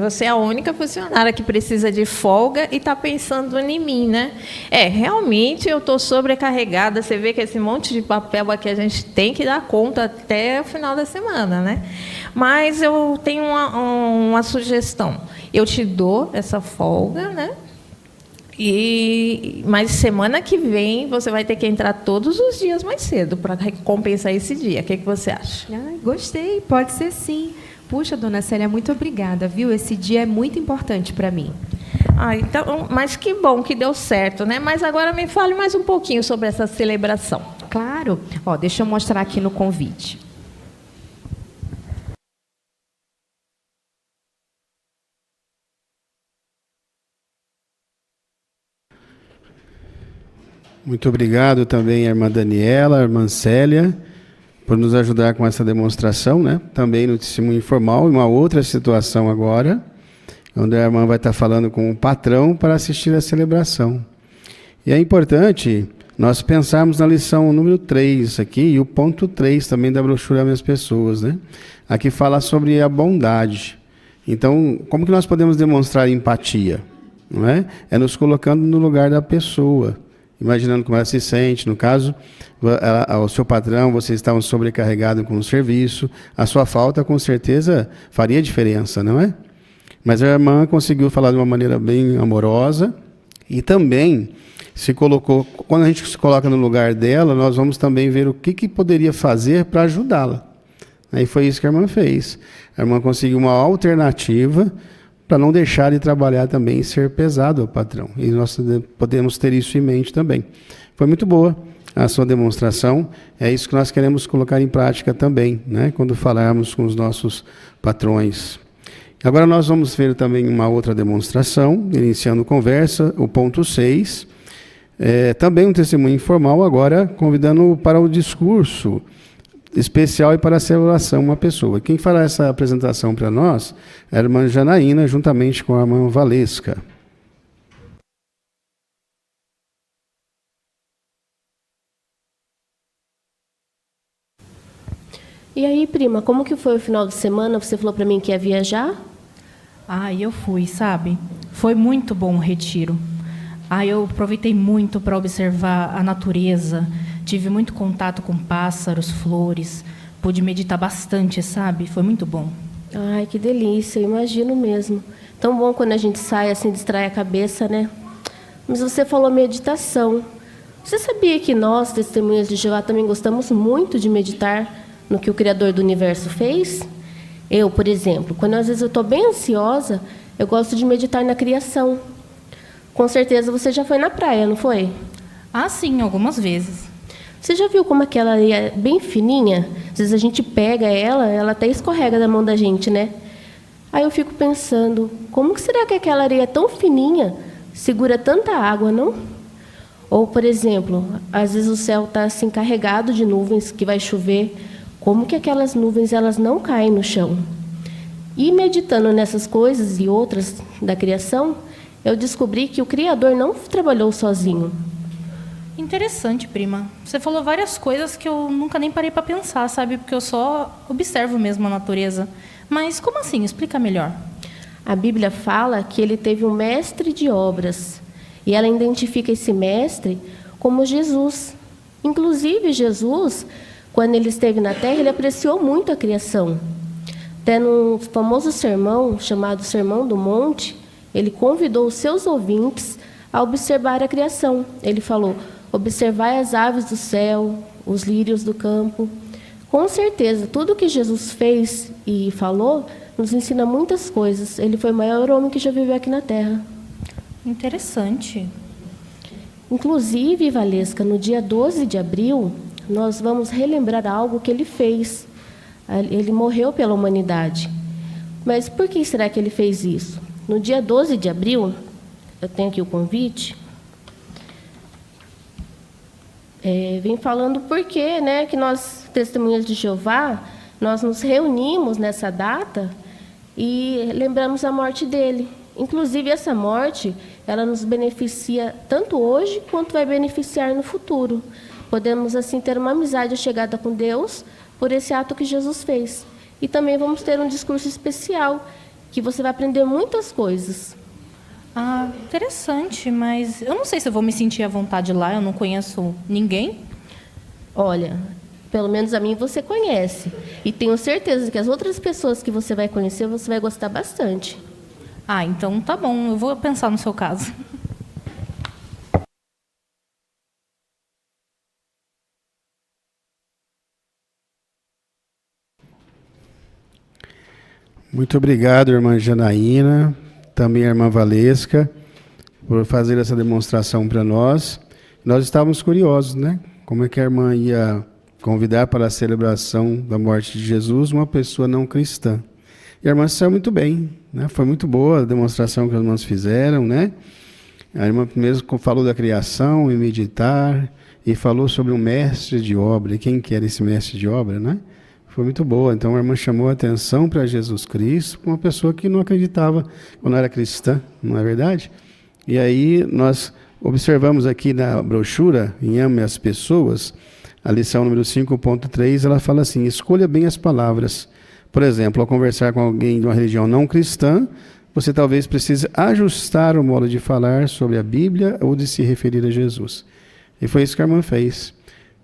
Você é a única funcionária que precisa de folga e está pensando em mim, né? Realmente eu estou sobrecarregada. Você vê que esse monte de papel aqui a gente tem que dar conta até o final da semana, né? Mas eu tenho uma sugestão. Eu te dou essa folga, né? Mas semana que vem você vai ter que entrar todos os dias mais cedo para recompensar esse dia. O que você acha? Gostei, pode ser sim. Puxa, dona Célia, muito obrigada, viu? Esse dia é muito importante para mim. Então, mas que bom que deu certo, né? Mas agora me fale mais um pouquinho sobre essa celebração. Claro. Deixa eu mostrar aqui no convite. Muito obrigado também à irmã Daniela, à irmã Célia, por nos ajudar com essa demonstração, né? Também no testemunho informal, e uma outra situação agora, onde a irmã vai estar falando com o patrão para assistir à celebração. E é importante nós pensarmos na lição número 3 aqui, e o ponto 3 também da brochura Minhas Pessoas, né? Aqui fala sobre a bondade. Então, como que nós podemos demonstrar empatia? Não é? É nos colocando no lugar da pessoa, imaginando como ela se sente. No caso, o seu patrão, vocês estavam sobrecarregados com o serviço, a sua falta com certeza faria diferença, não é? Mas a irmã conseguiu falar de uma maneira bem amorosa e também se colocou, quando a gente se coloca no lugar dela, nós vamos também ver o que poderia fazer para ajudá-la. Aí foi isso que a irmã fez. A irmã conseguiu uma alternativa para não deixar de trabalhar também e ser pesado ao patrão. E nós podemos ter isso em mente também. Foi muito boa a sua demonstração. É isso que nós queremos colocar em prática também, né? Quando falarmos com os nossos patrões. Agora nós vamos ver também uma outra demonstração, iniciando conversa, o ponto 6. Também um testemunho informal, agora convidando para o discurso especial e para a celebração uma pessoa. Quem fará essa apresentação para nós é a irmã Janaína, juntamente com a irmã Valesca. E aí, prima, como que foi o final de semana? Você falou para mim que ia viajar? Eu fui, sabe? Foi muito bom o retiro. Eu aproveitei muito para observar a natureza, tive muito contato com pássaros, flores, pude meditar bastante, sabe? Foi muito bom. Ai, que delícia, eu imagino mesmo. Tão bom quando a gente sai assim, distrai a cabeça, né? Mas você falou meditação. Você sabia que nós, testemunhas de Jeová, também gostamos muito de meditar no que o Criador do Universo fez? Eu, por exemplo, quando às vezes eu estou bem ansiosa, eu gosto de meditar na criação. Com certeza você já foi na praia, não foi? Sim, algumas vezes. Você já viu como aquela areia é bem fininha? Às vezes a gente pega ela até escorrega da mão da gente, né? Aí eu fico pensando, como que será que aquela areia tão fininha segura tanta água, não? Ou, por exemplo, às vezes o céu está assim carregado de nuvens que vai chover. Como que aquelas nuvens elas não caem no chão? E meditando nessas coisas e outras da criação, eu descobri que o Criador não trabalhou sozinho. Interessante, prima. Você falou várias coisas que eu nunca nem parei para pensar, sabe? Porque eu só observo mesmo a natureza. Mas como assim? Explica melhor. A Bíblia fala que ele teve um mestre de obras. E ela identifica esse mestre como Jesus. Inclusive, Jesus, quando ele esteve na terra, ele apreciou muito a criação. Até no famoso sermão, chamado Sermão do Monte, ele convidou os seus ouvintes a observar a criação. Ele falou: observai as aves do céu, os lírios do campo. Com certeza, tudo que Jesus fez e falou nos ensina muitas coisas. Ele foi o maior homem que já viveu aqui na Terra. Interessante. Inclusive, Valesca, no dia 12 de abril, nós vamos relembrar algo que ele fez. Ele morreu pela humanidade. Mas por que será que ele fez isso? no dia 12 de abril, eu tenho aqui o convite, vem falando por que, né, que nós, Testemunhas de Jeová, nós nos reunimos nessa data e lembramos a morte dele. Inclusive, essa morte, ela nos beneficia tanto hoje quanto vai beneficiar no futuro. Podemos, assim, ter uma amizade chegada com Deus por esse ato que Jesus fez. E também vamos ter um discurso especial, que você vai aprender muitas coisas. Ah, interessante, mas eu não sei se eu vou me sentir à vontade lá, eu não conheço ninguém. Olha, pelo menos a mim você conhece. E tenho certeza que as outras pessoas que você vai conhecer, você vai gostar bastante. Ah, então tá bom, eu vou pensar no seu caso. Muito obrigado, irmã Janaína, também a irmã Valesca, por fazer essa demonstração para nós. Nós estávamos curiosos, né? Como é que a irmã ia convidar para a celebração da morte de Jesus uma pessoa não cristã? E a irmã saiu muito bem, né? Foi muito boa a demonstração que as irmãs fizeram, né? A irmã mesmo falou da criação e meditar, e falou sobre um mestre de obra. E quem que era esse mestre de obra, né? Foi muito boa. Então a irmã chamou a atenção para Jesus Cristo, uma pessoa que não acreditava ou não era cristã, não é verdade? E aí nós observamos aqui na brochura, em Ame as Pessoas, a lição número 5.3, ela fala assim: escolha bem as palavras. Por exemplo, ao conversar com alguém de uma religião não cristã, você talvez precise ajustar o modo de falar sobre a Bíblia ou de se referir a Jesus. E foi isso que a irmã fez.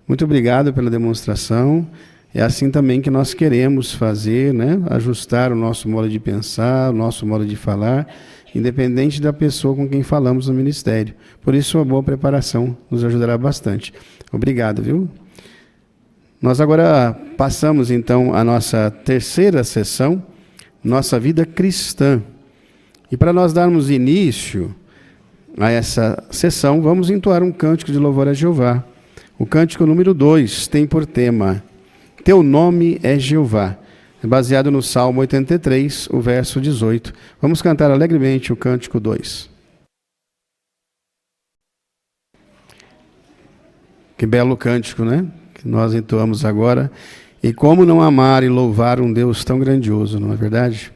Muito obrigado pela demonstração. É assim também que nós queremos fazer, né? Ajustar o nosso modo de pensar, o nosso modo de falar, independente da pessoa com quem falamos no ministério. Por isso, uma boa preparação nos ajudará bastante. Obrigado, viu? Nós agora passamos, então, a nossa terceira sessão, Nossa Vida Cristã. E para nós darmos início a essa sessão, vamos entoar um cântico de louvor a Jeová. O cântico número 2 tem por tema Teu nome é Jeová, baseado no Salmo 83, o verso 18. Vamos cantar alegremente o cântico 2. Que belo cântico, né? Que nós entoamos agora. E como não amar e louvar um Deus tão grandioso, não é verdade?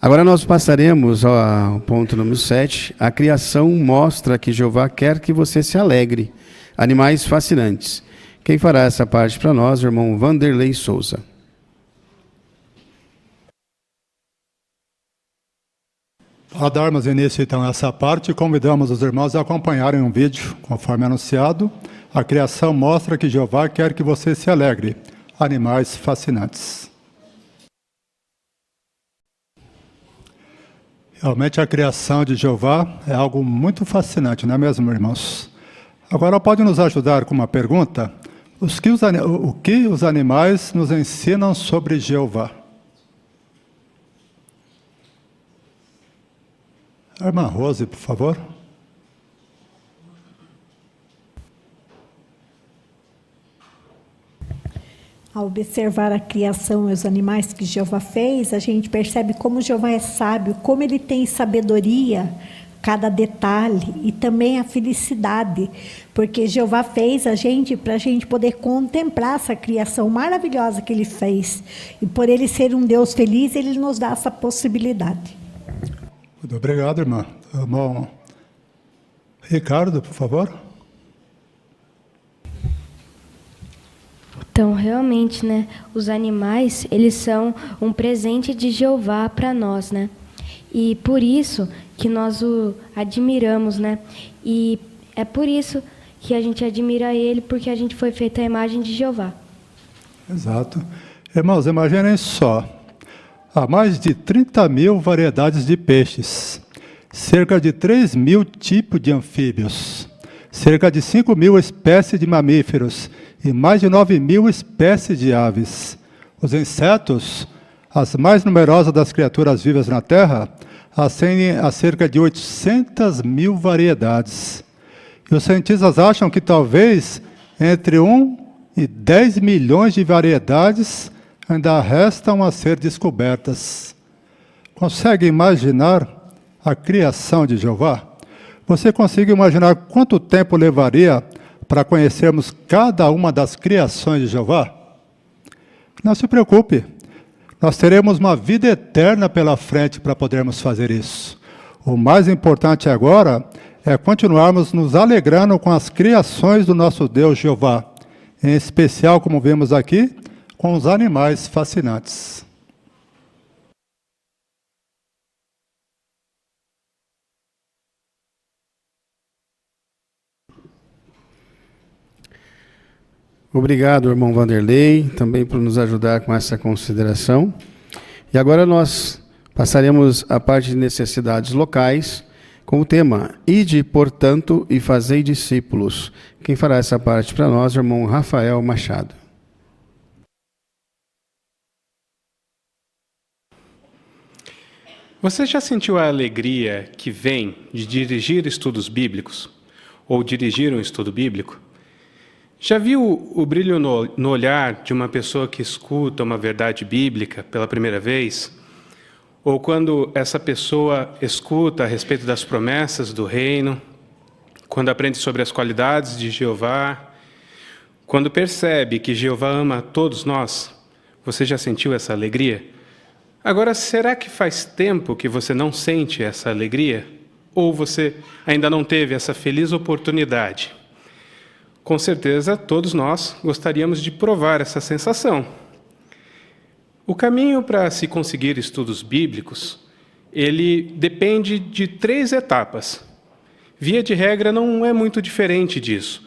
Agora nós passaremos ao ponto número 7. A criação mostra que Jeová quer que você se alegre. Animais fascinantes. Quem fará essa parte para nós, o irmão Vanderlei Souza. Para darmos início então a essa parte, convidamos os irmãos a acompanharem um vídeo, conforme anunciado. A criação mostra que Jeová quer que você se alegre. Animais fascinantes. Realmente a criação de Jeová é algo muito fascinante, não é mesmo, irmãos? Agora pode nos ajudar com uma pergunta? O que os animais nos ensinam sobre Jeová? Irmã Rose, por favor. Ao observar a criação e os animais que Jeová fez, a gente percebe como Jeová é sábio, como ele tem sabedoria, cada detalhe, e também a felicidade, porque Jeová fez a gente para a gente poder contemplar essa criação maravilhosa que ele fez. E por ele ser um Deus feliz, ele nos dá essa possibilidade. Muito obrigado, irmã. Irmão Ricardo, por favor. Então, realmente, né, os animais, eles são um presente de Jeová para nós, né? E por isso que nós o admiramos, né? E é por isso que a gente admira ele, porque a gente foi feita à imagem de Jeová. Exato. Irmãos, imaginem só. Há mais de 30 mil variedades de peixes, cerca de 3 mil tipos de anfíbios, cerca de 5 mil espécies de mamíferos e mais de 9 mil espécies de aves. Os insetos, as mais numerosas das criaturas vivas na Terra, ascendem a cerca de 800 mil variedades. E os cientistas acham que talvez entre 1 e 10 milhões de variedades ainda restam a ser descobertas. Consegue imaginar a criação de Jeová? Você consegue imaginar quanto tempo levaria para conhecermos cada uma das criações de Jeová? Não se preocupe, nós teremos uma vida eterna pela frente para podermos fazer isso. O mais importante agora é continuarmos nos alegrando com as criações do nosso Deus Jeová, em especial, como vemos aqui, com os animais fascinantes. Obrigado, irmão Vanderlei, também por nos ajudar com essa consideração. E agora nós passaremos à parte de necessidades locais, com o tema Ide, portanto, e fazei discípulos. Quem fará essa parte para nós, irmão Rafael Machado. Você já sentiu a alegria que vem de dirigir estudos bíblicos? Ou dirigir um estudo bíblico? Já viu o brilho no olhar de uma pessoa que escuta uma verdade bíblica pela primeira vez? Ou quando essa pessoa escuta a respeito das promessas do reino, quando aprende sobre as qualidades de Jeová, quando percebe que Jeová ama a todos nós? Você já sentiu essa alegria? Agora, será que faz tempo que você não sente essa alegria? Ou você ainda não teve essa feliz oportunidade? Com certeza, todos nós gostaríamos de provar essa sensação. O caminho para se conseguir estudos bíblicos, ele depende de 3 etapas. Via de regra, não é muito diferente disso.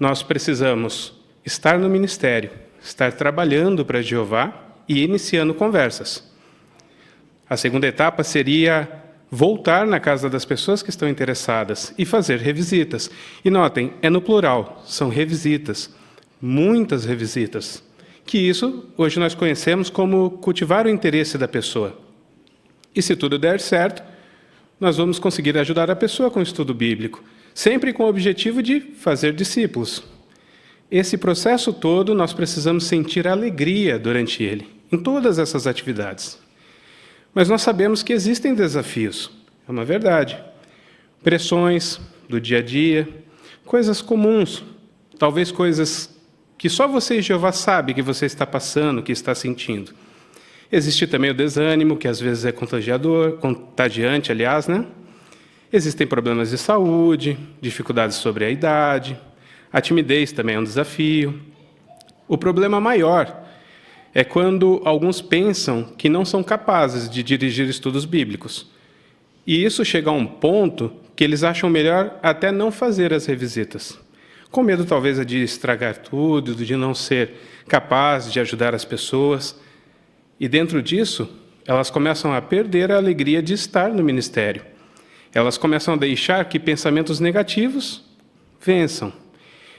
Nós precisamos estar no ministério, estar trabalhando para Jeová e iniciando conversas. A segunda etapa seria voltar na casa das pessoas que estão interessadas e fazer revisitas. E notem, é no plural, são revisitas, muitas revisitas. Que isso, hoje nós conhecemos como cultivar o interesse da pessoa. E se tudo der certo, nós vamos conseguir ajudar a pessoa com o estudo bíblico, sempre com o objetivo de fazer discípulos. Esse processo todo, nós precisamos sentir alegria durante ele, em todas essas atividades. Mas nós sabemos que existem desafios, é uma verdade. Pressões do dia a dia, coisas comuns, talvez coisas que só você e Jeová sabe que você está passando, que está sentindo. Existe também o desânimo, que às vezes é contagiante, né? Existem problemas de saúde, dificuldades sobre a idade, a timidez também é um desafio. O problema maior é quando alguns pensam que não são capazes de dirigir estudos bíblicos. E isso chega a um ponto que eles acham melhor até não fazer as revisitas. Com medo, talvez, de estragar tudo, de não ser capaz de ajudar as pessoas. E dentro disso, elas começam a perder a alegria de estar no ministério. Elas começam a deixar que pensamentos negativos vençam.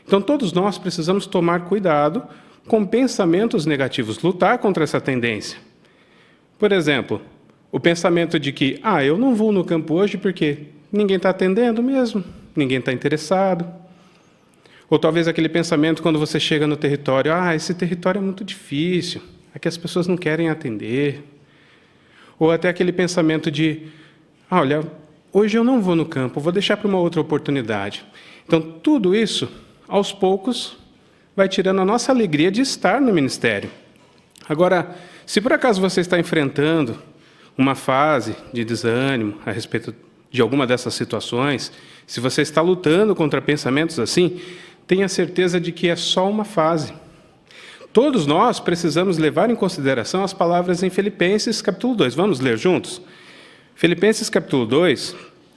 Então, todos nós precisamos tomar cuidado com pensamentos negativos, lutar contra essa tendência. Por exemplo, o pensamento de que, eu não vou no campo hoje porque ninguém está atendendo mesmo, ninguém está interessado. Ou talvez aquele pensamento quando você chega no território, esse território é muito difícil, aqui as pessoas não querem atender. Ou até aquele pensamento de, olha, hoje eu não vou no campo, vou deixar para uma outra oportunidade. Então, tudo isso, aos poucos, vai tirando a nossa alegria de estar no ministério. Agora, se por acaso você está enfrentando uma fase de desânimo a respeito de alguma dessas situações, se você está lutando contra pensamentos assim, tenha certeza de que é só uma fase. Todos nós precisamos levar em consideração as palavras em Filipenses capítulo 2. Vamos ler juntos? Filipenses capítulo 2,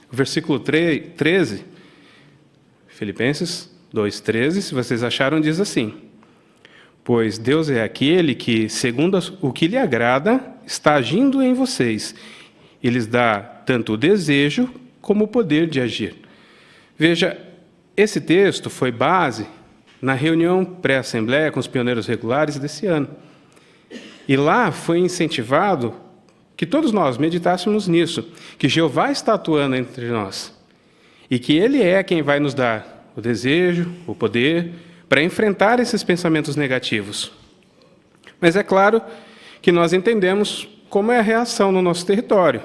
versículo 13. Filipenses 2:13, se vocês acharam, diz assim: pois Deus é aquele que, segundo o que lhe agrada, está agindo em vocês e lhes dá tanto o desejo como o poder de agir. Veja, esse texto foi base na reunião pré-assembleia com os pioneiros regulares desse ano. E lá foi incentivado que todos nós meditássemos nisso, que Jeová está atuando entre nós e que Ele é quem vai nos dar o desejo, o poder, para enfrentar esses pensamentos negativos. Mas é claro que nós entendemos como é a reação no nosso território.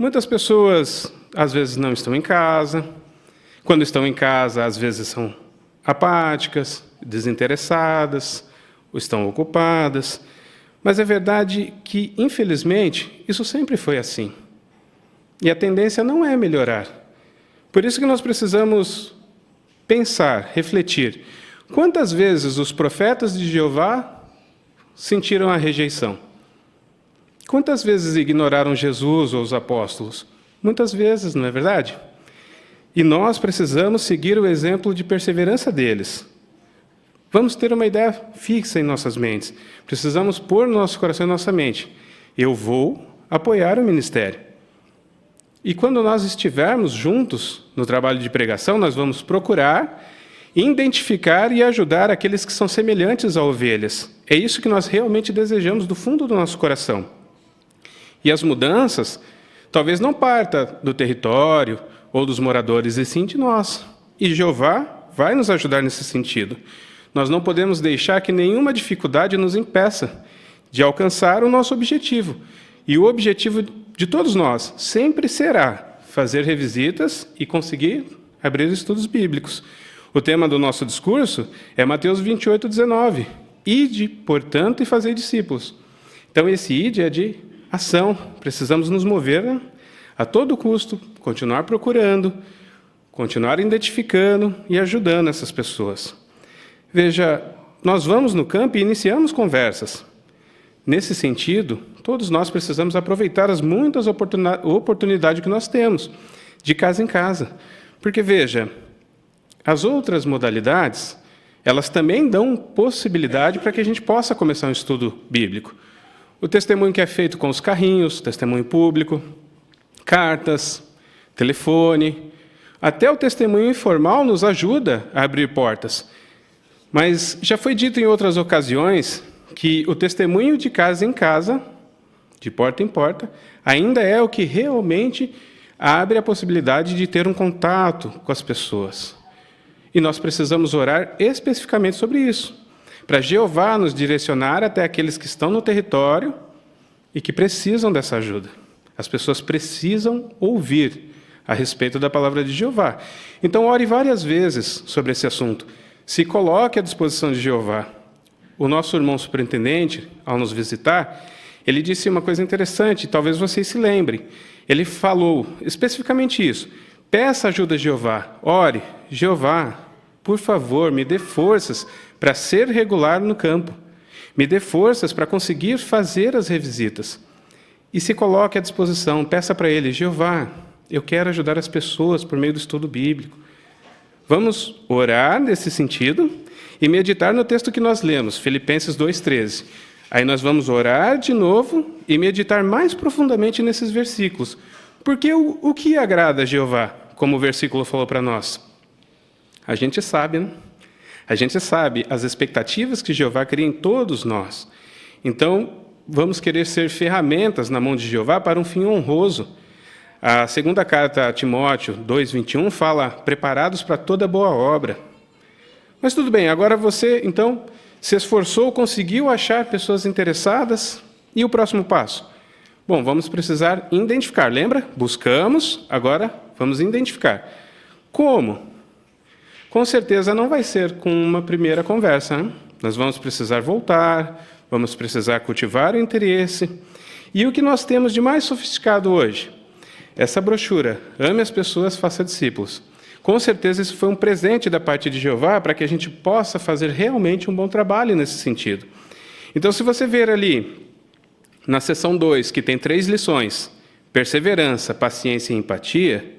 Muitas pessoas, às vezes, não estão em casa. Quando estão em casa, às vezes são apáticas, desinteressadas, ou estão ocupadas. Mas é verdade que, infelizmente, isso sempre foi assim. E a tendência não é melhorar. Por isso que nós precisamos pensar, refletir. Quantas vezes os profetas de Jeová sentiram a rejeição? Quantas vezes ignoraram Jesus ou os apóstolos? Muitas vezes, não é verdade? E nós precisamos seguir o exemplo de perseverança deles. Vamos ter uma ideia fixa em nossas mentes. Precisamos pôr no nosso coração e nossa mente. Eu vou apoiar o ministério. E quando nós estivermos juntos no trabalho de pregação, nós vamos procurar, identificar e ajudar aqueles que são semelhantes a ovelhas. É isso que nós realmente desejamos do fundo do nosso coração. E as mudanças talvez não partam do território ou dos moradores, e sim de nós. E Jeová vai nos ajudar nesse sentido. Nós não podemos deixar que nenhuma dificuldade nos impeça de alcançar o nosso objetivo. E o objetivo de todos nós sempre será fazer revisitas e conseguir abrir estudos bíblicos. O tema do nosso discurso é Mateus 28:19. Ide, portanto, e fazei discípulos. Então, esse ide é de ação. Precisamos nos mover a todo custo, continuar procurando, continuar identificando e ajudando essas pessoas. Veja, nós vamos no campo e iniciamos conversas. Nesse sentido, todos nós precisamos aproveitar as muitas oportunidades que nós temos, de casa em casa. Porque, veja, as outras modalidades, elas também dão possibilidade para que a gente possa começar um estudo bíblico. O testemunho que é feito com os carrinhos, testemunho público, cartas, telefone, até o testemunho informal nos ajuda a abrir portas. Mas já foi dito em outras ocasiões que o testemunho de casa em casa, de porta em porta, ainda é o que realmente abre a possibilidade de ter um contato com as pessoas. E nós precisamos orar especificamente sobre isso, para Jeová nos direcionar até aqueles que estão no território e que precisam dessa ajuda. As pessoas precisam ouvir a respeito da palavra de Jeová. Então, ore várias vezes sobre esse assunto. Se coloque à disposição de Jeová. O nosso irmão superintendente, ao nos visitar, ele disse uma coisa interessante, talvez vocês se lembrem. Ele falou especificamente isso. Peça ajuda a Jeová. Ore, Jeová, por favor, me dê forças para ser regular no campo. Me dê forças para conseguir fazer as revisitas. E se coloque à disposição, peça para ele, Jeová, eu quero ajudar as pessoas por meio do estudo bíblico. Vamos orar nesse sentido e meditar no texto que nós lemos, Filipenses 2:13. Aí nós vamos orar de novo e meditar mais profundamente nesses versículos. Porque o que agrada a Jeová, como o versículo falou para nós? A gente sabe, né? A gente sabe as expectativas que Jeová cria em todos nós. Então, vamos querer ser ferramentas na mão de Jeová para um fim honroso. A segunda carta a Timóteo 2:21 fala, preparados para toda boa obra. Mas tudo bem, agora você, então, se esforçou, conseguiu achar pessoas interessadas, e o próximo passo? Bom, vamos precisar identificar, lembra? Buscamos, agora vamos identificar. Como? Com certeza não vai ser com uma primeira conversa, né? Nós vamos precisar voltar, vamos precisar cultivar o interesse. E o que nós temos de mais sofisticado hoje? Essa brochura, Ame as Pessoas, Faça Discípulos. Com certeza isso foi um presente da parte de Jeová para que a gente possa fazer realmente um bom trabalho nesse sentido. Então, se você ver ali, na seção 2, que tem 3 lições, perseverança, paciência e empatia,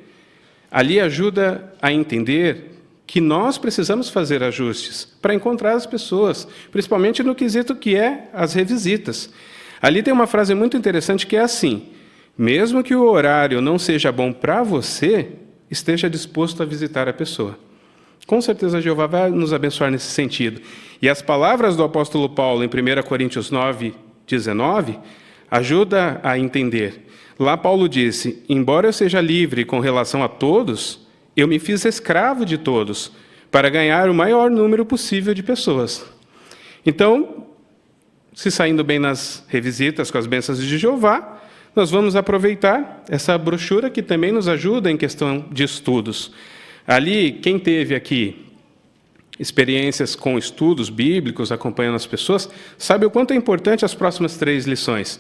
ali ajuda a entender que nós precisamos fazer ajustes para encontrar as pessoas, principalmente no quesito que é as revisitas. Ali tem uma frase muito interessante que é assim, mesmo que o horário não seja bom para você, esteja disposto a visitar a pessoa. Com certeza Jeová vai nos abençoar nesse sentido. E as palavras do apóstolo Paulo em 1 Coríntios 9:19 ajuda a entender. Lá Paulo disse, embora eu seja livre com relação a todos, eu me fiz escravo de todos, para ganhar o maior número possível de pessoas. Então, se saindo bem nas revisitas com as bênçãos de Jeová, nós vamos aproveitar essa brochura que também nos ajuda em questão de estudos. Ali, quem teve aqui experiências com estudos bíblicos, acompanhando as pessoas, sabe o quanto é importante as próximas 3 lições,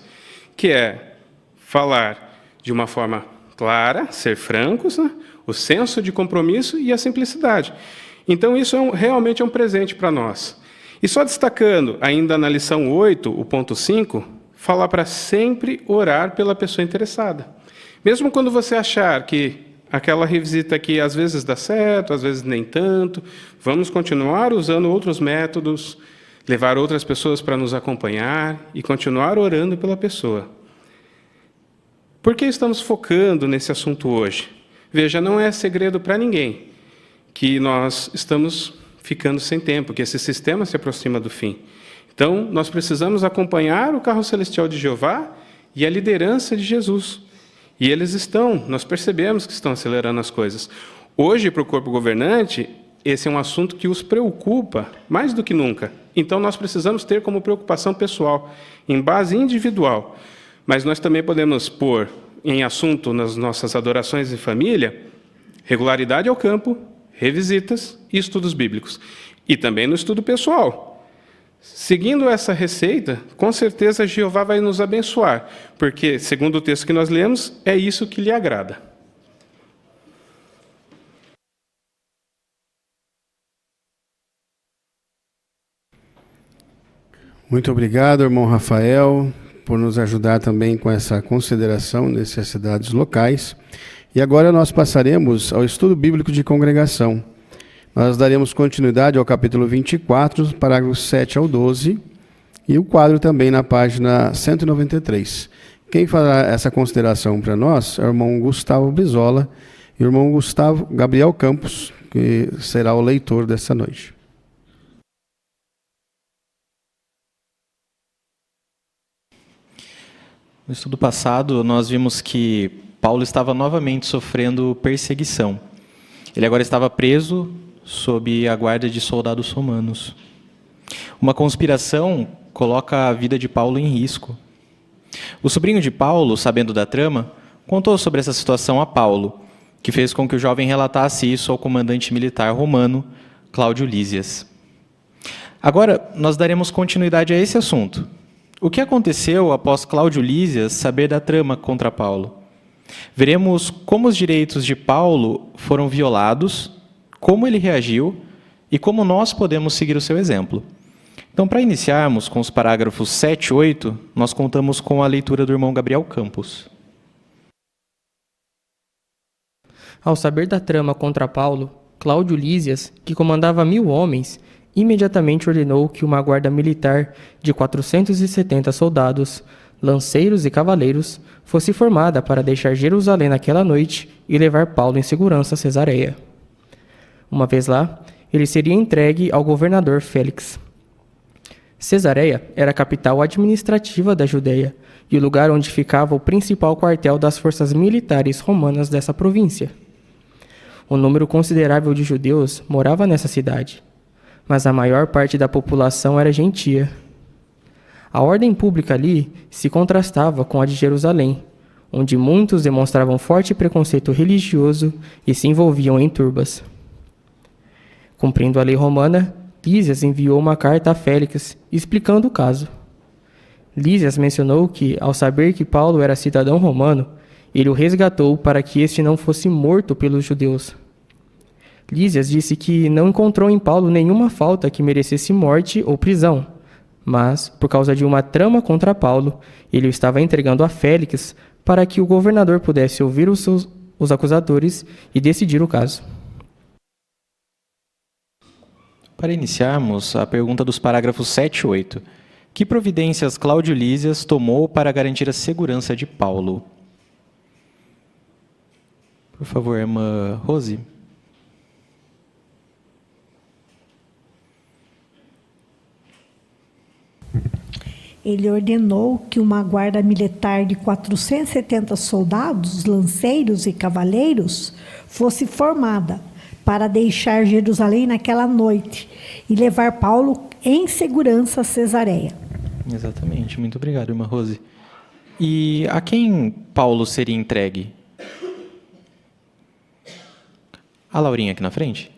que é falar de uma forma clara, ser francos, né? O senso de compromisso e a simplicidade. Então, isso realmente é um presente para nós. E só destacando, ainda na lição 8, o ponto 5, falar para sempre orar pela pessoa interessada. Mesmo quando você achar que aquela revisita aqui às vezes dá certo, às vezes nem tanto, vamos continuar usando outros métodos, levar outras pessoas para nos acompanhar e continuar orando pela pessoa. Por que estamos focando nesse assunto hoje? Veja, não é segredo para ninguém que nós estamos ficando sem tempo, que esse sistema se aproxima do fim. Então, nós precisamos acompanhar o carro celestial de Jeová e a liderança de Jesus. E nós percebemos que estão acelerando as coisas. Hoje, para o corpo governante, esse é um assunto que os preocupa mais do que nunca. Então, nós precisamos ter como preocupação pessoal, em base individual. Mas nós também podemos pôr em assunto nas nossas adorações em família, regularidade ao campo, revisitas e estudos bíblicos. E também no estudo pessoal. Seguindo essa receita, com certeza Jeová vai nos abençoar, porque, segundo o texto que nós lemos, é isso que lhe agrada. Muito obrigado, irmão Rafael, por nos ajudar também com essa consideração necessidades locais. E agora nós passaremos ao estudo bíblico de congregação. Nós daremos continuidade ao capítulo 24, parágrafos 7 ao 12, e o quadro também na página 193. Quem fará essa consideração para nós é o irmão Gustavo Brizola e o irmão Gustavo Gabriel Campos, que será o leitor dessa noite. No estudo passado, nós vimos que Paulo estava novamente sofrendo perseguição. Ele agora estava preso sob a guarda de soldados romanos. Uma conspiração coloca a vida de Paulo em risco. O sobrinho de Paulo, sabendo da trama, contou sobre essa situação a Paulo, que fez com que o jovem relatasse isso ao comandante militar romano, Cláudio Lísias. Agora, nós daremos continuidade a esse assunto. O que aconteceu após Cláudio Lísias saber da trama contra Paulo? Veremos como os direitos de Paulo foram violados, como ele reagiu e como nós podemos seguir o seu exemplo. Então, para iniciarmos com os parágrafos 7 e 8, nós contamos com a leitura do irmão Gabriel Campos. Ao saber da trama contra Paulo, Cláudio Lísias, que comandava 1000 homens, imediatamente ordenou que uma guarda militar de 470 soldados, lanceiros e cavaleiros, fosse formada para deixar Jerusalém naquela noite e levar Paulo em segurança a Cesareia. Uma vez lá, ele seria entregue ao governador Félix. Cesareia era a capital administrativa da Judeia e o lugar onde ficava o principal quartel das forças militares romanas dessa província. Um número considerável de judeus morava nessa cidade, mas a maior parte da população era gentia. A ordem pública ali se contrastava com a de Jerusalém, onde muitos demonstravam forte preconceito religioso e se envolviam em turbas. Cumprindo a lei romana, Lísias enviou uma carta a Félix explicando o caso. Lísias mencionou que, ao saber que Paulo era cidadão romano, ele o resgatou para que este não fosse morto pelos judeus. Lísias disse que não encontrou em Paulo nenhuma falta que merecesse morte ou prisão, mas, por causa de uma trama contra Paulo, ele o estava entregando a Félix para que o governador pudesse ouvir os acusadores e decidir o caso. Para iniciarmos, a pergunta dos parágrafos 7 e 8. Que providências Cláudio Lísias tomou para garantir a segurança de Paulo? Por favor, irmã Rose. Ele ordenou que uma guarda militar de 470 soldados, lanceiros e cavaleiros fosse formada para deixar Jerusalém naquela noite e levar Paulo em segurança a Cesareia. Exatamente. Muito obrigado, irmã Rose. E a quem Paulo seria entregue? A Laurinha aqui na frente.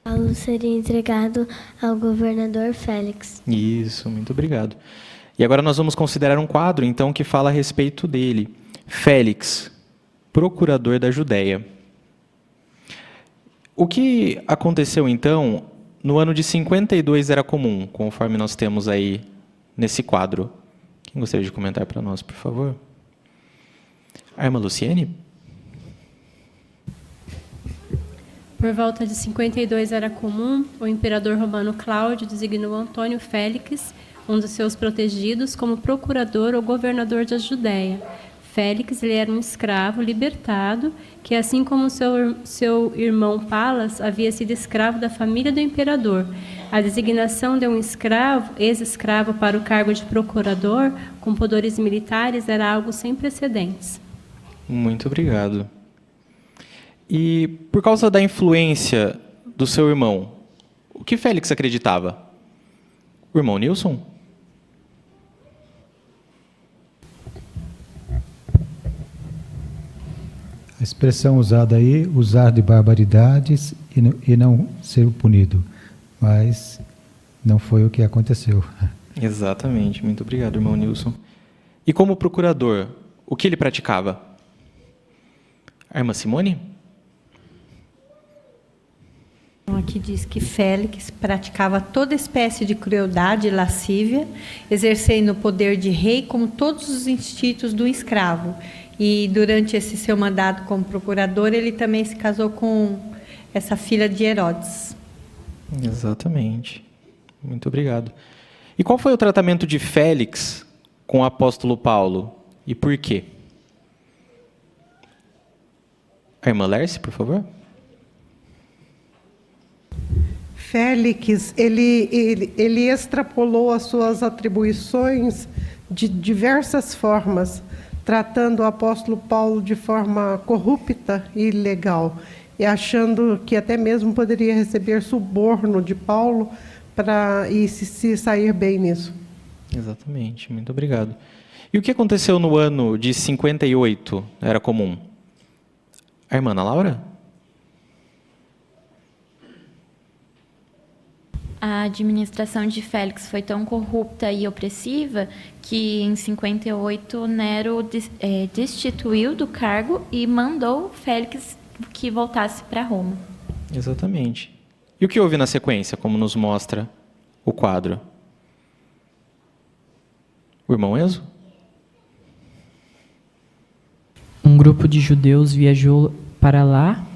Paulo seria entregado ao governador Félix. Isso, muito obrigado. E agora nós vamos considerar um quadro, então, que fala a respeito dele. Félix, procurador da Judéia. O que aconteceu, então, no ano de 52 era comum, conforme nós temos aí nesse quadro. Quem gostaria de comentar para nós, por favor? A irmã Luciene? Por volta de 52 era comum, o imperador romano Cláudio designou Antônio Félix, um dos seus protegidos, como procurador ou governador da Judéia. Félix ele era um escravo libertado, que assim como seu irmão Palas, havia sido escravo da família do imperador. A designação de um escravo, ex-escravo, para o cargo de procurador, com poderes militares, era algo sem precedentes. Muito obrigado. E por causa da influência do seu irmão, o que Félix acreditava? O irmão Nilson? A expressão usada aí, usar de barbaridades e não ser punido. Mas não foi o que aconteceu. Exatamente. Muito obrigado, irmão Nilson. E como procurador, o que ele praticava? A irmã Simone? Aqui diz que Félix praticava toda espécie de crueldade e lascívia, exercendo o poder de rei como todos os instintos do escravo. E durante esse seu mandato como procurador, ele também se casou com essa filha de Herodes. Exatamente. Muito obrigado. E qual foi o tratamento de Félix com o apóstolo Paulo? E por quê? A irmã Lerce, por favor. Félix, ele extrapolou as suas atribuições de diversas formas, tratando o apóstolo Paulo de forma corrupta e ilegal, e achando que até mesmo poderia receber suborno de Paulo e se sair bem nisso. Exatamente, muito obrigado. E o que aconteceu no ano de 58 era comum? A irmã Ana Laura? A administração de Félix foi tão corrupta e opressiva que, em 58, Nero destituiu do cargo e mandou Félix que voltasse para Roma. Exatamente. E o que houve na sequência, como nos mostra o quadro? O irmão Enzo? Um grupo de judeus viajou para lá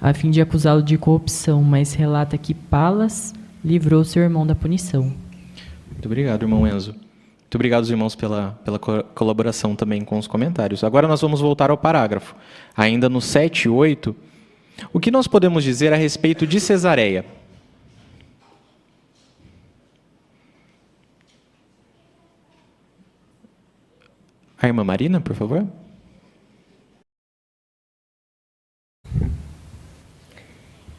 a fim de acusá-lo de corrupção, mas relata que Palas livrou seu irmão da punição. Muito obrigado, irmão Enzo. Muito obrigado aos irmãos pela colaboração também com os comentários. Agora nós vamos voltar ao parágrafo. Ainda no 7 e 8, o que nós podemos dizer a respeito de Cesareia? A irmã Marina, por favor.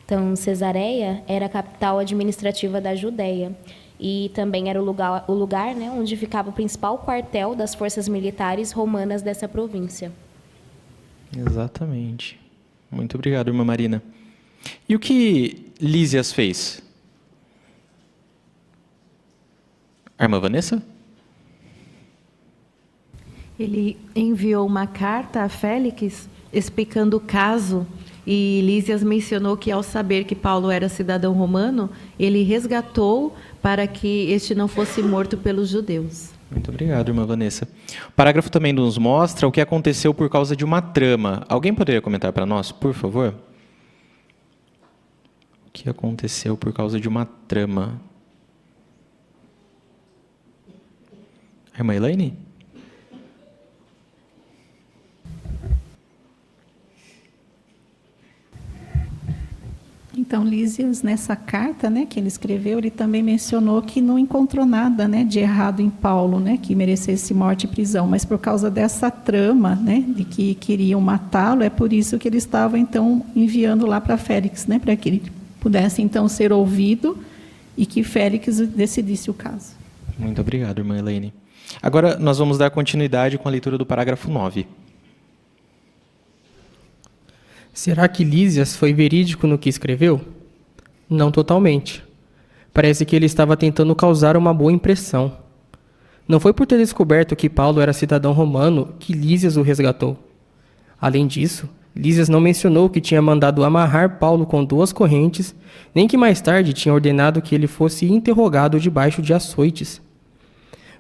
Então, Cesareia era a capital administrativa da Judéia e também era o lugar, né, onde ficava o principal quartel das forças militares romanas dessa província. Exatamente. Muito obrigado, irmã Marina. E o que Lísias fez? A irmã Vanessa? Ele enviou uma carta a Félix explicando o caso. E Lísias mencionou que, ao saber que Paulo era cidadão romano, ele resgatou para que este não fosse morto pelos judeus. Muito obrigado, irmã Vanessa. O parágrafo também nos mostra o que aconteceu por causa de uma trama. Alguém poderia comentar para nós, por favor? O que aconteceu por causa de uma trama? A irmã Elaine? Então, Lísias, nessa carta, né, que ele escreveu, ele também mencionou que não encontrou nada, né, de errado em Paulo, né, que merecesse morte e prisão, mas por causa dessa trama, né, de que queriam matá-lo, é por isso que ele estava, então, enviando lá para Félix, né, para que ele pudesse então ser ouvido e que Félix decidisse o caso. Muito obrigado, irmã Elaine. Agora nós vamos dar continuidade com a leitura do parágrafo 9. Será que Lísias foi verídico no que escreveu? Não totalmente. Parece que ele estava tentando causar uma boa impressão. Não foi por ter descoberto que Paulo era cidadão romano que Lísias o resgatou. Além disso, Lísias não mencionou que tinha mandado amarrar Paulo com 2 correntes, nem que mais tarde tinha ordenado que ele fosse interrogado debaixo de açoites.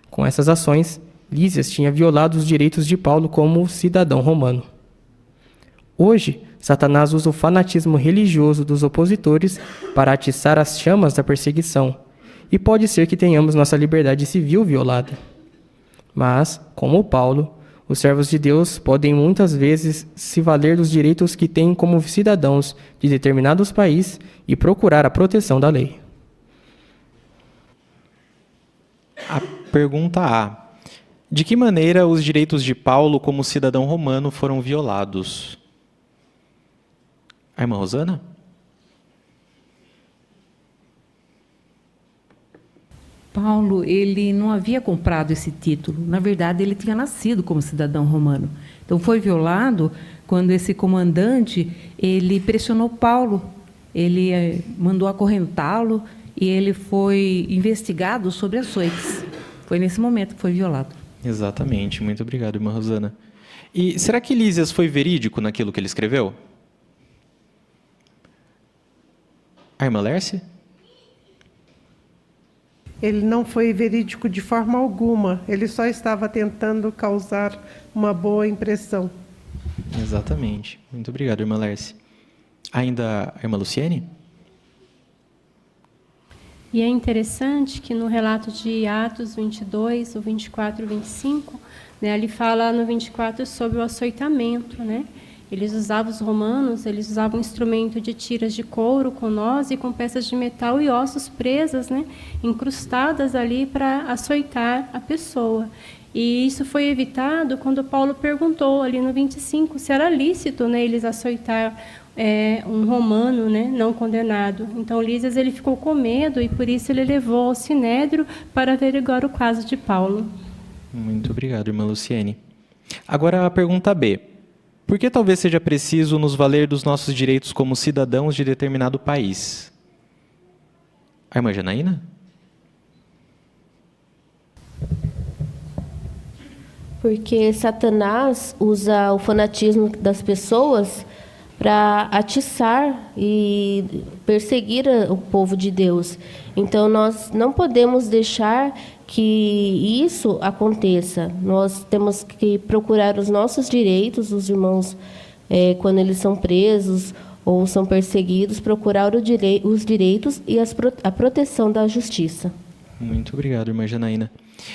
Com essas ações, Lísias tinha violado os direitos de Paulo como cidadão romano. Hoje, Satanás usa o fanatismo religioso dos opositores para atiçar as chamas da perseguição, e pode ser que tenhamos nossa liberdade civil violada. Mas, como Paulo, os servos de Deus podem muitas vezes se valer dos direitos que têm como cidadãos de determinados países e procurar a proteção da lei. A pergunta A. De que maneira os direitos de Paulo como cidadão romano foram violados? A irmã Rosana? Paulo, ele não havia comprado esse título. Na verdade, ele tinha nascido como cidadão romano. Então, foi violado quando esse comandante ele pressionou Paulo. Ele mandou acorrentá-lo e ele foi investigado sobre açoites. Foi nesse momento que foi violado. Exatamente. Muito obrigado, irmã Rosana. E será que Lísias foi verídico naquilo que ele escreveu? A irmã Lércia? Ele não foi verídico de forma alguma. Ele só estava tentando causar uma boa impressão. Exatamente. Muito obrigado, irmã Lércia. Ainda a irmã Luciene? E é interessante que no relato de Atos 22, o 24 e 25, né, ele fala no 24 sobre o açoitamento, né? Os romanos usavam um instrumento de tiras de couro com nós e com peças de metal e ossos presas, né, incrustadas ali para açoitar a pessoa. E isso foi evitado quando Paulo perguntou ali no 25 se era lícito, né, eles açoitar um romano, né, não condenado. Então Lísias ele ficou com medo e por isso ele levou ao Sinédrio para averiguar o caso de Paulo. Muito obrigado, irmã Luciene. Agora a pergunta B. Por que talvez seja preciso nos valer dos nossos direitos como cidadãos de determinado país? A irmã Janaína? Porque Satanás usa o fanatismo das pessoas para atiçar e perseguir o povo de Deus. Então, nós não podemos deixar que isso aconteça. Nós temos que procurar os nossos direitos, os irmãos, quando eles são presos ou são perseguidos, procurar os direitos e a proteção da justiça. Muito obrigado, irmã Janaína.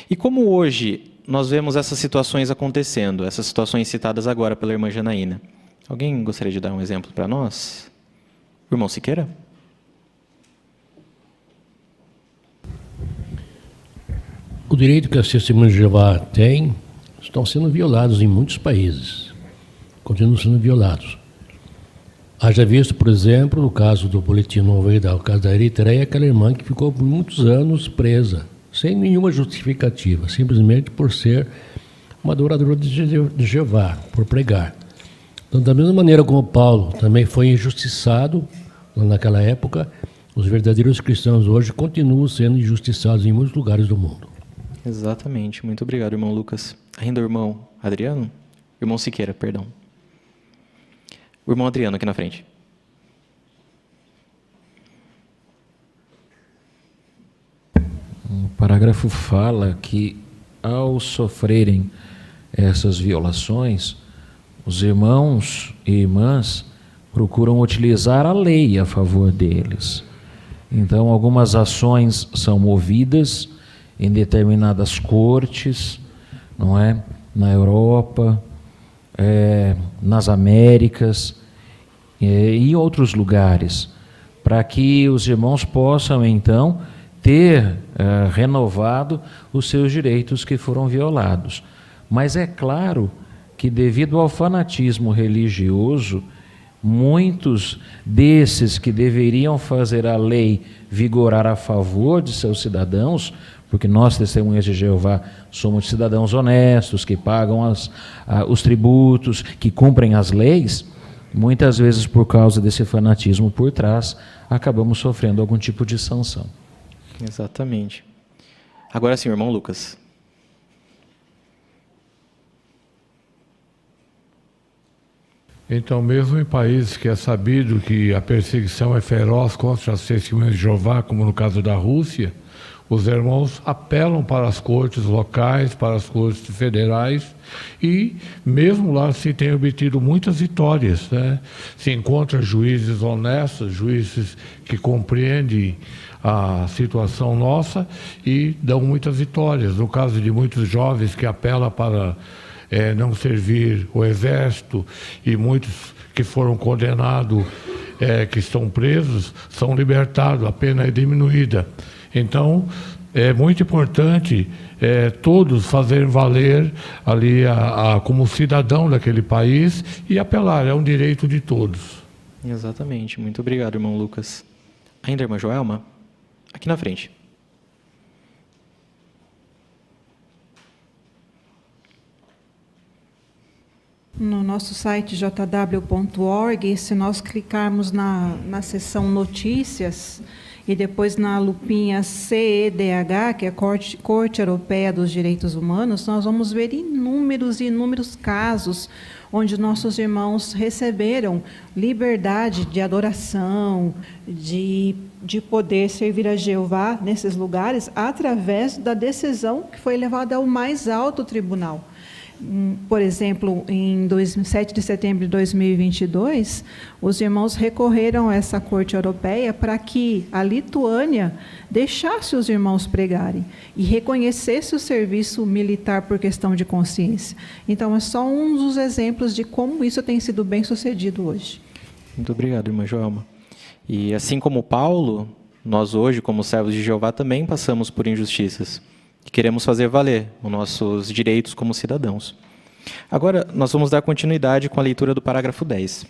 E como hoje nós vemos essas situações acontecendo, essas situações citadas agora pela irmã Janaína? Alguém gostaria de dar um exemplo para nós? O irmão Siqueira? O direito que as testemunhas de Jeová têm estão sendo violados em muitos países. Continuam sendo violados. Haja visto, por exemplo, no caso do Boletim Novo, o caso da Eritreia, aquela irmã que ficou por muitos anos presa, sem nenhuma justificativa, simplesmente por ser uma adoradora de Jeová, por pregar. Então, da mesma maneira como Paulo também foi injustiçado naquela época, os verdadeiros cristãos hoje continuam sendo injustiçados em muitos lugares do mundo. Exatamente. Muito obrigado, irmão Lucas. Ainda o irmão Adriano? Irmão Siqueira, perdão. O irmão Adriano aqui na frente. O parágrafo fala que, ao sofrerem essas violações, os irmãos e irmãs procuram utilizar a lei a favor deles. Então, algumas ações são movidas em determinadas cortes, não é? Na Europa, nas Américas e outros lugares, para que os irmãos possam, então, ter renovado os seus direitos que foram violados. Mas é claro que, devido ao fanatismo religioso muitos desses que deveriam fazer a lei vigorar a favor de seus cidadãos, porque nós, testemunhas de Jeová, somos cidadãos honestos, que pagam os tributos, que cumprem as leis, muitas vezes por causa desse fanatismo por trás, acabamos sofrendo algum tipo de sanção. Exatamente. Agora sim, irmão Lucas. Então, mesmo em países que é sabido que a perseguição é feroz contra as testemunhas de Jeová, como no caso da Rússia, os irmãos apelam para as cortes locais, para as cortes federais, e mesmo lá se tem obtido muitas vitórias, né? Se encontra juízes honestos, juízes que compreendem a situação nossa e dão muitas vitórias. No caso de muitos jovens que apelam para não servir o exército, e muitos que foram condenados, que estão presos, são libertados, a pena é diminuída. Então, é muito importante todos fazerem valer ali como cidadão daquele país e apelar, é um direito de todos. Exatamente. Muito obrigado, irmão Lucas. Ainda, irmã Joelma? Aqui na frente. No nosso site jw.org, se nós clicarmos na seção Notícias e depois na lupinha CEDH, que é a Corte Europeia dos Direitos Humanos, nós vamos ver inúmeros e inúmeros casos onde nossos irmãos receberam liberdade de adoração, de poder servir a Jeová nesses lugares, através da decisão que foi levada ao mais alto tribunal. Por exemplo, em 7 de setembro de 2022, os irmãos recorreram a essa Corte Europeia para que a Lituânia deixasse os irmãos pregarem e reconhecesse o serviço militar por questão de consciência. Então, é só um dos exemplos de como isso tem sido bem sucedido hoje. Muito obrigado, irmã Joelma. E assim como Paulo, nós hoje, como servos de Jeová, também passamos por injustiças. E queremos fazer valer os nossos direitos como cidadãos. Agora, nós vamos dar continuidade com a leitura do parágrafo 10.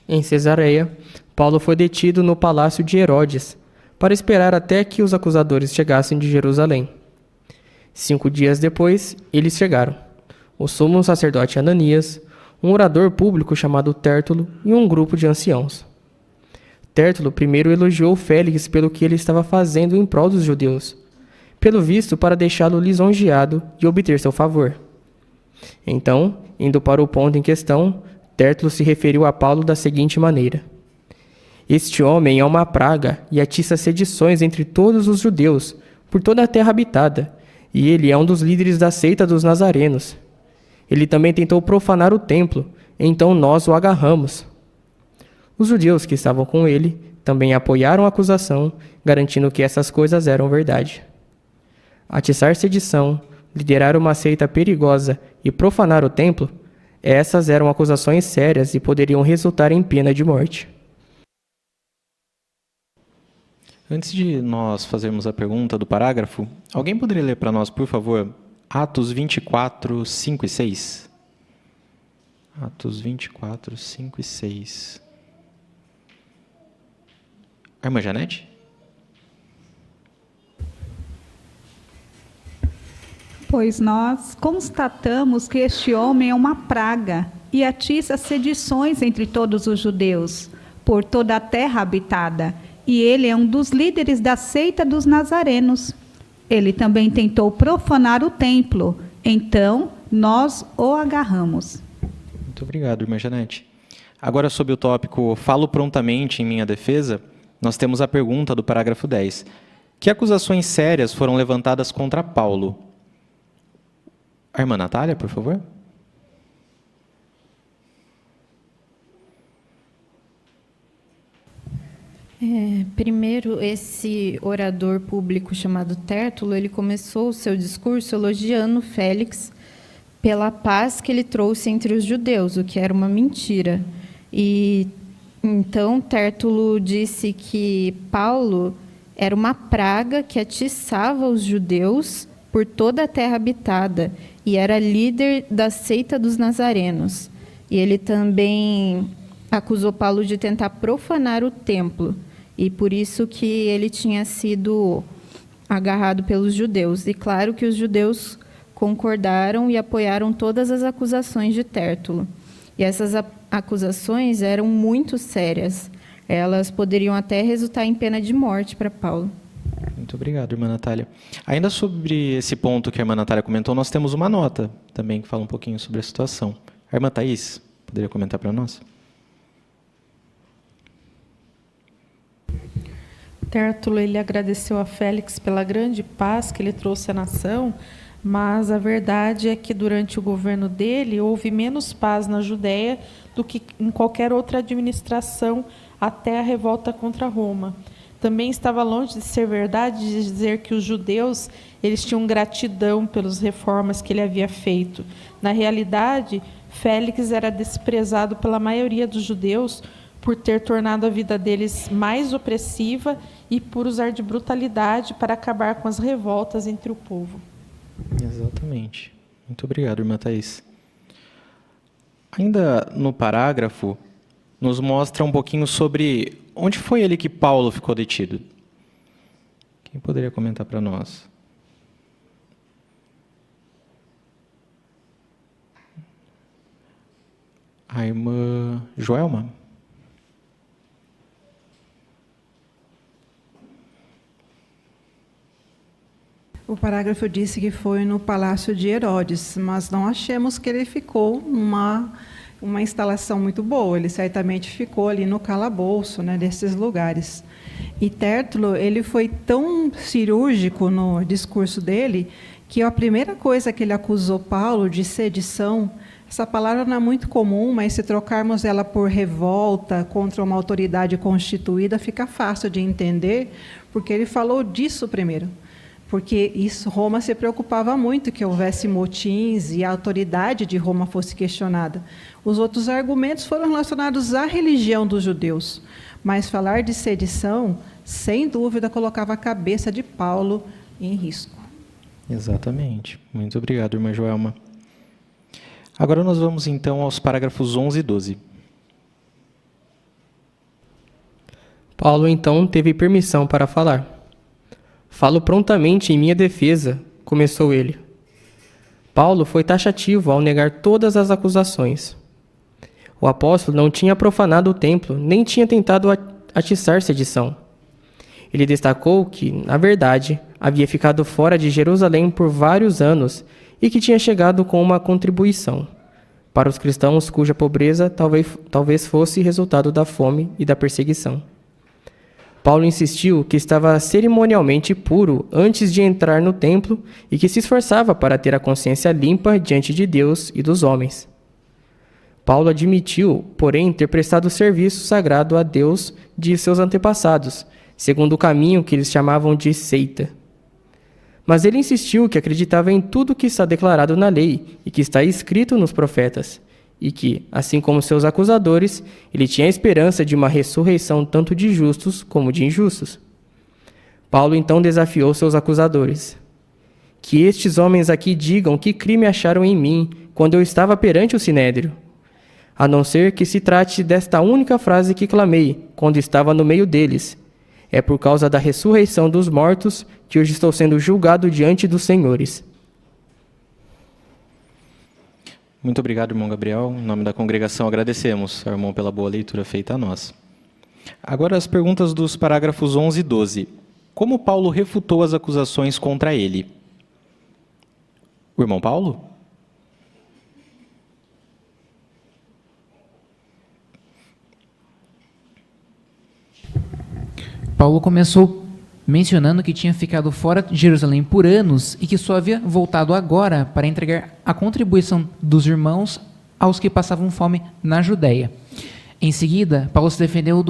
Em Cesareia, Paulo foi detido no palácio de Herodes, para esperar até que os acusadores chegassem de Jerusalém. 5 dias depois, eles chegaram. O sumo sacerdote Ananias, um orador público chamado Tértulo e um grupo de anciãos. Tértulo primeiro elogiou Félix pelo que ele estava fazendo em prol dos judeus, pelo visto para deixá-lo lisonjeado e obter seu favor. Então, indo para o ponto em questão, Tértulo se referiu a Paulo da seguinte maneira: Este homem é uma praga e atiça sedições entre todos os judeus, por toda a terra habitada, e ele é um dos líderes da seita dos nazarenos. Ele também tentou profanar o templo, então nós o agarramos. Os judeus que estavam com ele também apoiaram a acusação, garantindo que essas coisas eram verdade. Atiçar sedição, liderar uma seita perigosa e profanar o templo, essas eram acusações sérias e poderiam resultar em pena de morte. Antes de nós fazermos a pergunta do parágrafo, alguém poderia ler para nós, por favor, Atos 24, 5 e 6? Atos 24, 5 e 6. A irmã Janete? Pois nós constatamos que este homem é uma praga e atiça sedições entre todos os judeus, por toda a terra habitada, e ele é um dos líderes da seita dos nazarenos. Ele também tentou profanar o templo, então nós o agarramos. Muito obrigado, irmã Janete. Agora, sob o tópico Falo prontamente em minha defesa, nós temos a pergunta do parágrafo 10. Que acusações sérias foram levantadas contra Paulo? A irmã Natália, por favor. Primeiro, esse orador público chamado Tértulo, ele começou o seu discurso elogiando Félix pela paz que ele trouxe entre os judeus, o que era uma mentira. E então Tértulo disse que Paulo era uma praga que atiçava os judeus por toda a terra habitada e era líder da seita dos nazarenos. E ele também acusou Paulo de tentar profanar o templo, e por isso que ele tinha sido agarrado pelos judeus. E claro que os judeus concordaram e apoiaram todas as acusações de Tértulo. E essas acusações eram muito sérias. Elas poderiam até resultar em pena de morte para Paulo. Muito obrigado, irmã Natália. Ainda sobre esse ponto que a irmã Natália comentou, nós temos uma nota também que fala um pouquinho sobre a situação. A irmã Thaís, poderia comentar para nós? Tértulo, ele agradeceu a Félix pela grande paz que ele trouxe à nação, mas a verdade é que durante o governo dele houve menos paz na Judéia do que em qualquer outra administração até a revolta contra Roma. Também estava longe de ser verdade de dizer que os judeus eles tinham gratidão pelas reformas que ele havia feito. Na realidade, Félix era desprezado pela maioria dos judeus por ter tornado a vida deles mais opressiva e por usar de brutalidade para acabar com as revoltas entre o povo. Exatamente. Muito obrigado, irmã Thaís. Ainda no parágrafo, nos mostra um pouquinho sobre onde foi ele que Paulo ficou detido. Quem poderia comentar para nós? A irmã Joelma. O parágrafo disse que foi no palácio de Herodes, mas não achamos que ele ficou numa instalação muito boa. Ele certamente ficou ali no calabouço, né, desses lugares. E Tértulo, ele foi tão cirúrgico no discurso dele que a primeira coisa que ele acusou Paulo de sedição, essa palavra não é muito comum, mas se trocarmos ela por revolta contra uma autoridade constituída, fica fácil de entender, porque ele falou disso primeiro. Porque isso, Roma se preocupava muito que houvesse motins e a autoridade de Roma fosse questionada. Os outros argumentos foram relacionados à religião dos judeus, mas falar de sedição, sem dúvida, colocava a cabeça de Paulo em risco. Exatamente. Muito obrigado, irmã Joelma. Agora nós vamos, então, aos parágrafos 11 e 12. Paulo, então, teve permissão para falar. Falo prontamente em minha defesa, começou ele. Paulo foi taxativo ao negar todas as acusações. O apóstolo não tinha profanado o templo, nem tinha tentado atiçar sedição. Ele destacou que, na verdade, havia ficado fora de Jerusalém por vários anos e que tinha chegado com uma contribuição para os cristãos cuja pobreza talvez fosse resultado da fome e da perseguição. Paulo insistiu que estava cerimonialmente puro antes de entrar no templo e que se esforçava para ter a consciência limpa diante de Deus e dos homens. Paulo admitiu, porém, ter prestado serviço sagrado a Deus de seus antepassados, segundo o caminho que eles chamavam de seita. Mas ele insistiu que acreditava em tudo que está declarado na lei e que está escrito nos profetas, e que, assim como seus acusadores, ele tinha a esperança de uma ressurreição tanto de justos como de injustos. Paulo então desafiou seus acusadores. Que estes homens aqui digam que crime acharam em mim quando eu estava perante o Sinédrio, a não ser que se trate desta única frase que clamei quando estava no meio deles. É por causa da ressurreição dos mortos que hoje estou sendo julgado diante dos senhores. Muito obrigado, irmão Gabriel. Em nome da congregação, agradecemos ao irmão pela boa leitura feita a nós. Agora as perguntas dos parágrafos 11 e 12. Como Paulo refutou as acusações contra ele? O irmão Paulo? Paulo começou mencionando que tinha ficado fora de Jerusalém por anos e que só havia voltado agora para entregar a contribuição dos irmãos aos que passavam fome na Judéia. Em seguida, Paulo se defendeu de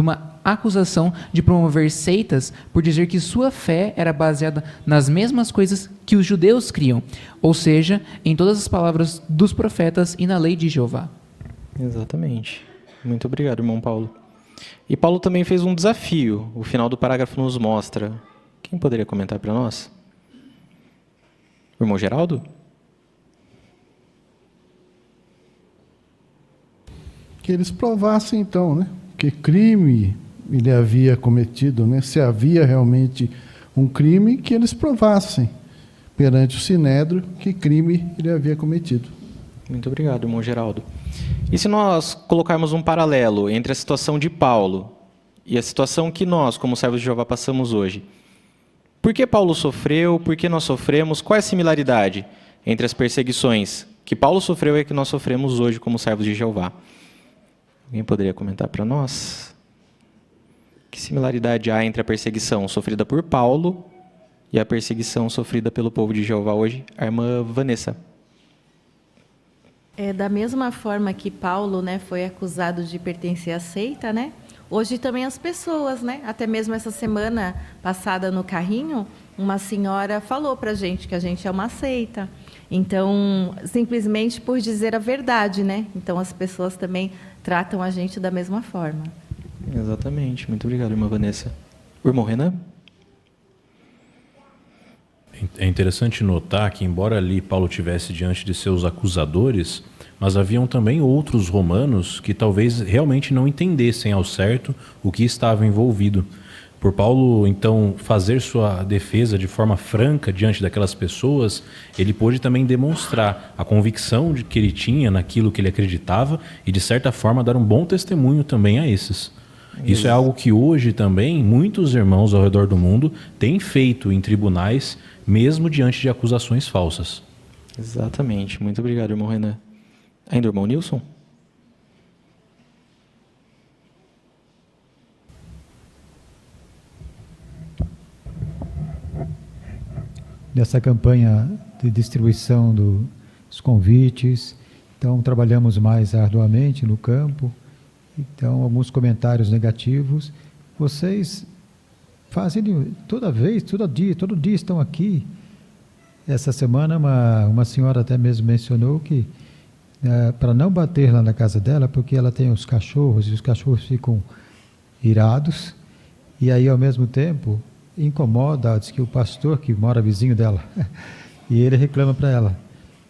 uma acusação de promover seitas por dizer que sua fé era baseada nas mesmas coisas que os judeus criam, ou seja, em todas as palavras dos profetas e na lei de Jeová. Exatamente. Muito obrigado, irmão Paulo. E Paulo também fez um desafio, o final do parágrafo nos mostra. Quem poderia comentar para nós? O irmão Geraldo? Que eles provassem, então, né? Que crime ele havia cometido, né? Se havia realmente um crime, que eles provassem perante o Sinédrio que crime ele havia cometido. Muito obrigado, irmão Geraldo. E se nós colocarmos um paralelo entre a situação de Paulo e a situação que nós, como servos de Jeová, passamos hoje? Por que Paulo sofreu? Por que nós sofremos? Qual é a similaridade entre as perseguições que Paulo sofreu e que nós sofremos hoje como servos de Jeová? Alguém poderia comentar para nós? Que similaridade há entre a perseguição sofrida por Paulo e a perseguição sofrida pelo povo de Jeová hoje? A irmã Vanessa. Da mesma forma que Paulo, né, foi acusado de pertencer à seita, né? Hoje também as pessoas, né? Até mesmo essa semana passada no carrinho, uma senhora falou para a gente que a gente é uma seita. Então, simplesmente por dizer a verdade, né? Então, as pessoas também tratam a gente da mesma forma. Exatamente. Muito obrigado, irmã Vanessa. O irmão Renan? É interessante notar que, embora ali Paulo tivesse diante de seus acusadores, mas haviam também outros romanos que talvez realmente não entendessem ao certo o que estava envolvido. Por Paulo, então, fazer sua defesa de forma franca diante daquelas pessoas, ele pôde também demonstrar a convicção de que ele tinha naquilo que ele acreditava e, de certa forma, dar um bom testemunho também a esses. Isso é algo que hoje também muitos irmãos ao redor do mundo têm feito em tribunais, mesmo diante de acusações falsas. Exatamente. Muito obrigado, irmão Renan. Ainda o irmão Nilson? Nessa campanha de distribuição dos convites, então trabalhamos mais arduamente no campo. Então, alguns comentários negativos. Vocês fazem toda vez, todo dia estão aqui. Essa semana, uma senhora até mesmo mencionou que para não bater lá na casa dela, porque ela tem os cachorros, e os cachorros ficam irados, e aí, ao mesmo tempo, incomoda, diz que o pastor que mora vizinho dela, e ele reclama para ela.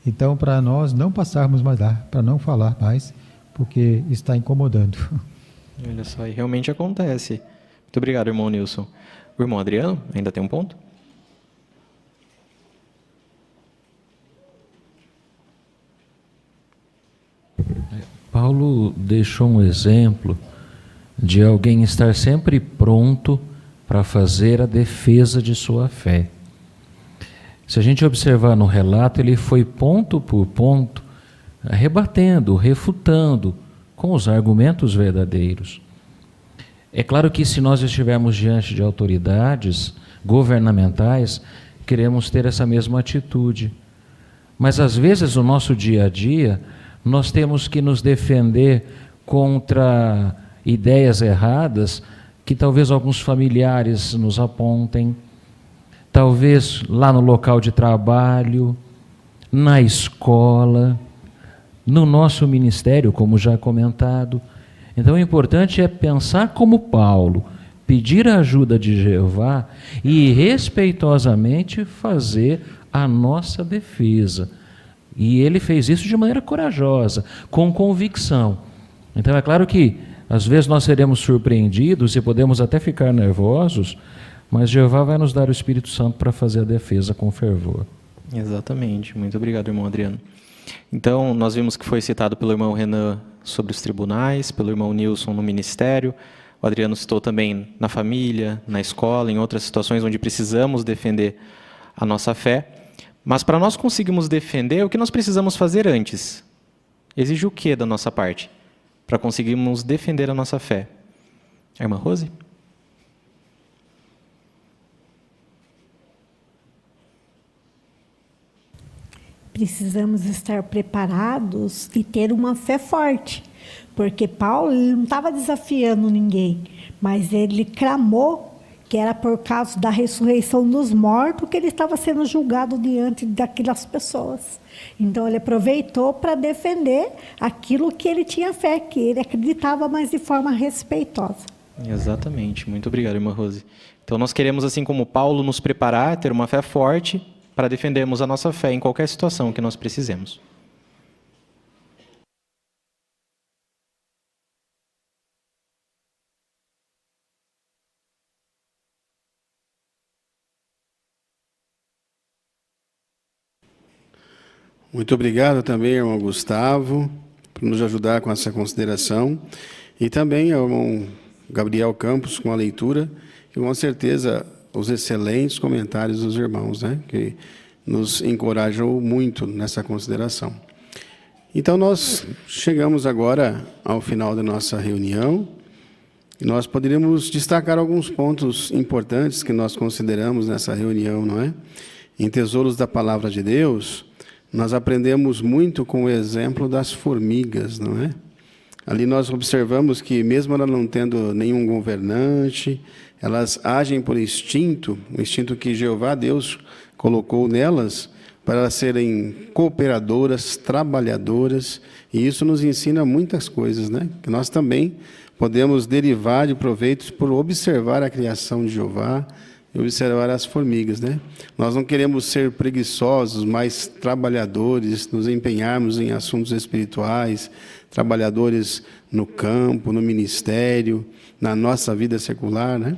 Então, para nós não passarmos mais lá, para não falar mais, porque está incomodando. Olha só, e realmente acontece. Muito obrigado, irmão Nilson. O irmão Adriano, ainda tem um ponto? Paulo deixou um exemplo de alguém estar sempre pronto para fazer a defesa de sua fé. Se a gente observar no relato, ele foi ponto por ponto rebatendo, refutando com os argumentos verdadeiros. É claro que se nós estivermos diante de autoridades governamentais, queremos ter essa mesma atitude. Mas às vezes no nosso dia a dia, nós temos que nos defender contra ideias erradas que talvez alguns familiares nos apontem, talvez lá no local de trabalho, na escola, no nosso ministério, como já comentado. Então o importante é pensar como Paulo, pedir a ajuda de Jeová e respeitosamente fazer a nossa defesa. E ele fez isso de maneira corajosa, com convicção. Então é claro que às vezes nós seremos surpreendidos e podemos até ficar nervosos, mas Jeová vai nos dar o Espírito Santo para fazer a defesa com fervor. Exatamente. Muito obrigado, irmão Adriano. Então, nós vimos que foi citado pelo irmão Renan sobre os tribunais, pelo irmão Nilson no ministério. O Adriano citou também na família, na escola, em outras situações onde precisamos defender a nossa fé. Mas para nós conseguirmos defender, o que nós precisamos fazer antes? Exige o que da nossa parte? Para conseguirmos defender a nossa fé? A irmã Rose? Precisamos estar preparados e ter uma fé forte, porque Paulo ele não estava desafiando ninguém, mas ele clamou que era por causa da ressurreição dos mortos que ele estava sendo julgado diante daquelas pessoas. Então ele aproveitou para defender aquilo que ele tinha fé, que ele acreditava, mas de forma respeitosa. Exatamente. Muito obrigado, irmã Rose. Então nós queremos, assim como Paulo, nos preparar, ter uma fé forte, para defendermos a nossa fé em qualquer situação que nós precisemos. Muito obrigado também, irmão Gustavo, por nos ajudar com essa consideração. E também ao irmão Gabriel Campos com a leitura e, com certeza, os excelentes comentários dos irmãos, né, que nos encorajam muito nessa consideração. Então, nós chegamos agora ao final da nossa reunião. E nós poderíamos destacar alguns pontos importantes que nós consideramos nessa reunião, não é? Em Tesouros da Palavra de Deus, nós aprendemos muito com o exemplo das formigas, não é? Ali nós observamos que, mesmo ela não tendo nenhum governante, elas agem por instinto, o instinto que Jeová Deus colocou nelas, para elas serem cooperadoras, trabalhadoras, e isso nos ensina muitas coisas, né? Que nós também podemos derivar de proveitos por observar a criação de Jeová, e observar as formigas, né? Nós não queremos ser preguiçosos, mas trabalhadores, nos empenharmos em assuntos espirituais, trabalhadores no campo, no ministério, na nossa vida secular, né?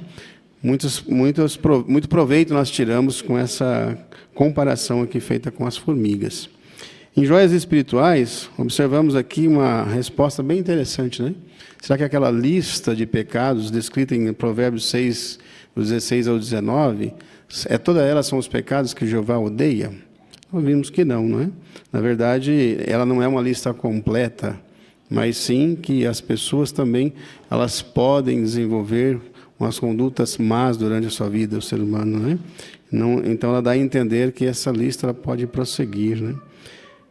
Muito proveito nós tiramos com essa comparação aqui feita com as formigas. Em Joias Espirituais, observamos aqui uma resposta bem interessante, né? Será que aquela lista de pecados descrita em Provérbios 6, do 16 ao 19, todas elas são os pecados que Jeová odeia? Nós vimos que não, não é? Na verdade, ela não é uma lista completa, mas sim que as pessoas também elas podem desenvolver umas condutas más durante a sua vida, o ser humano, né? Então, ela dá a entender que essa lista ela pode prosseguir, né?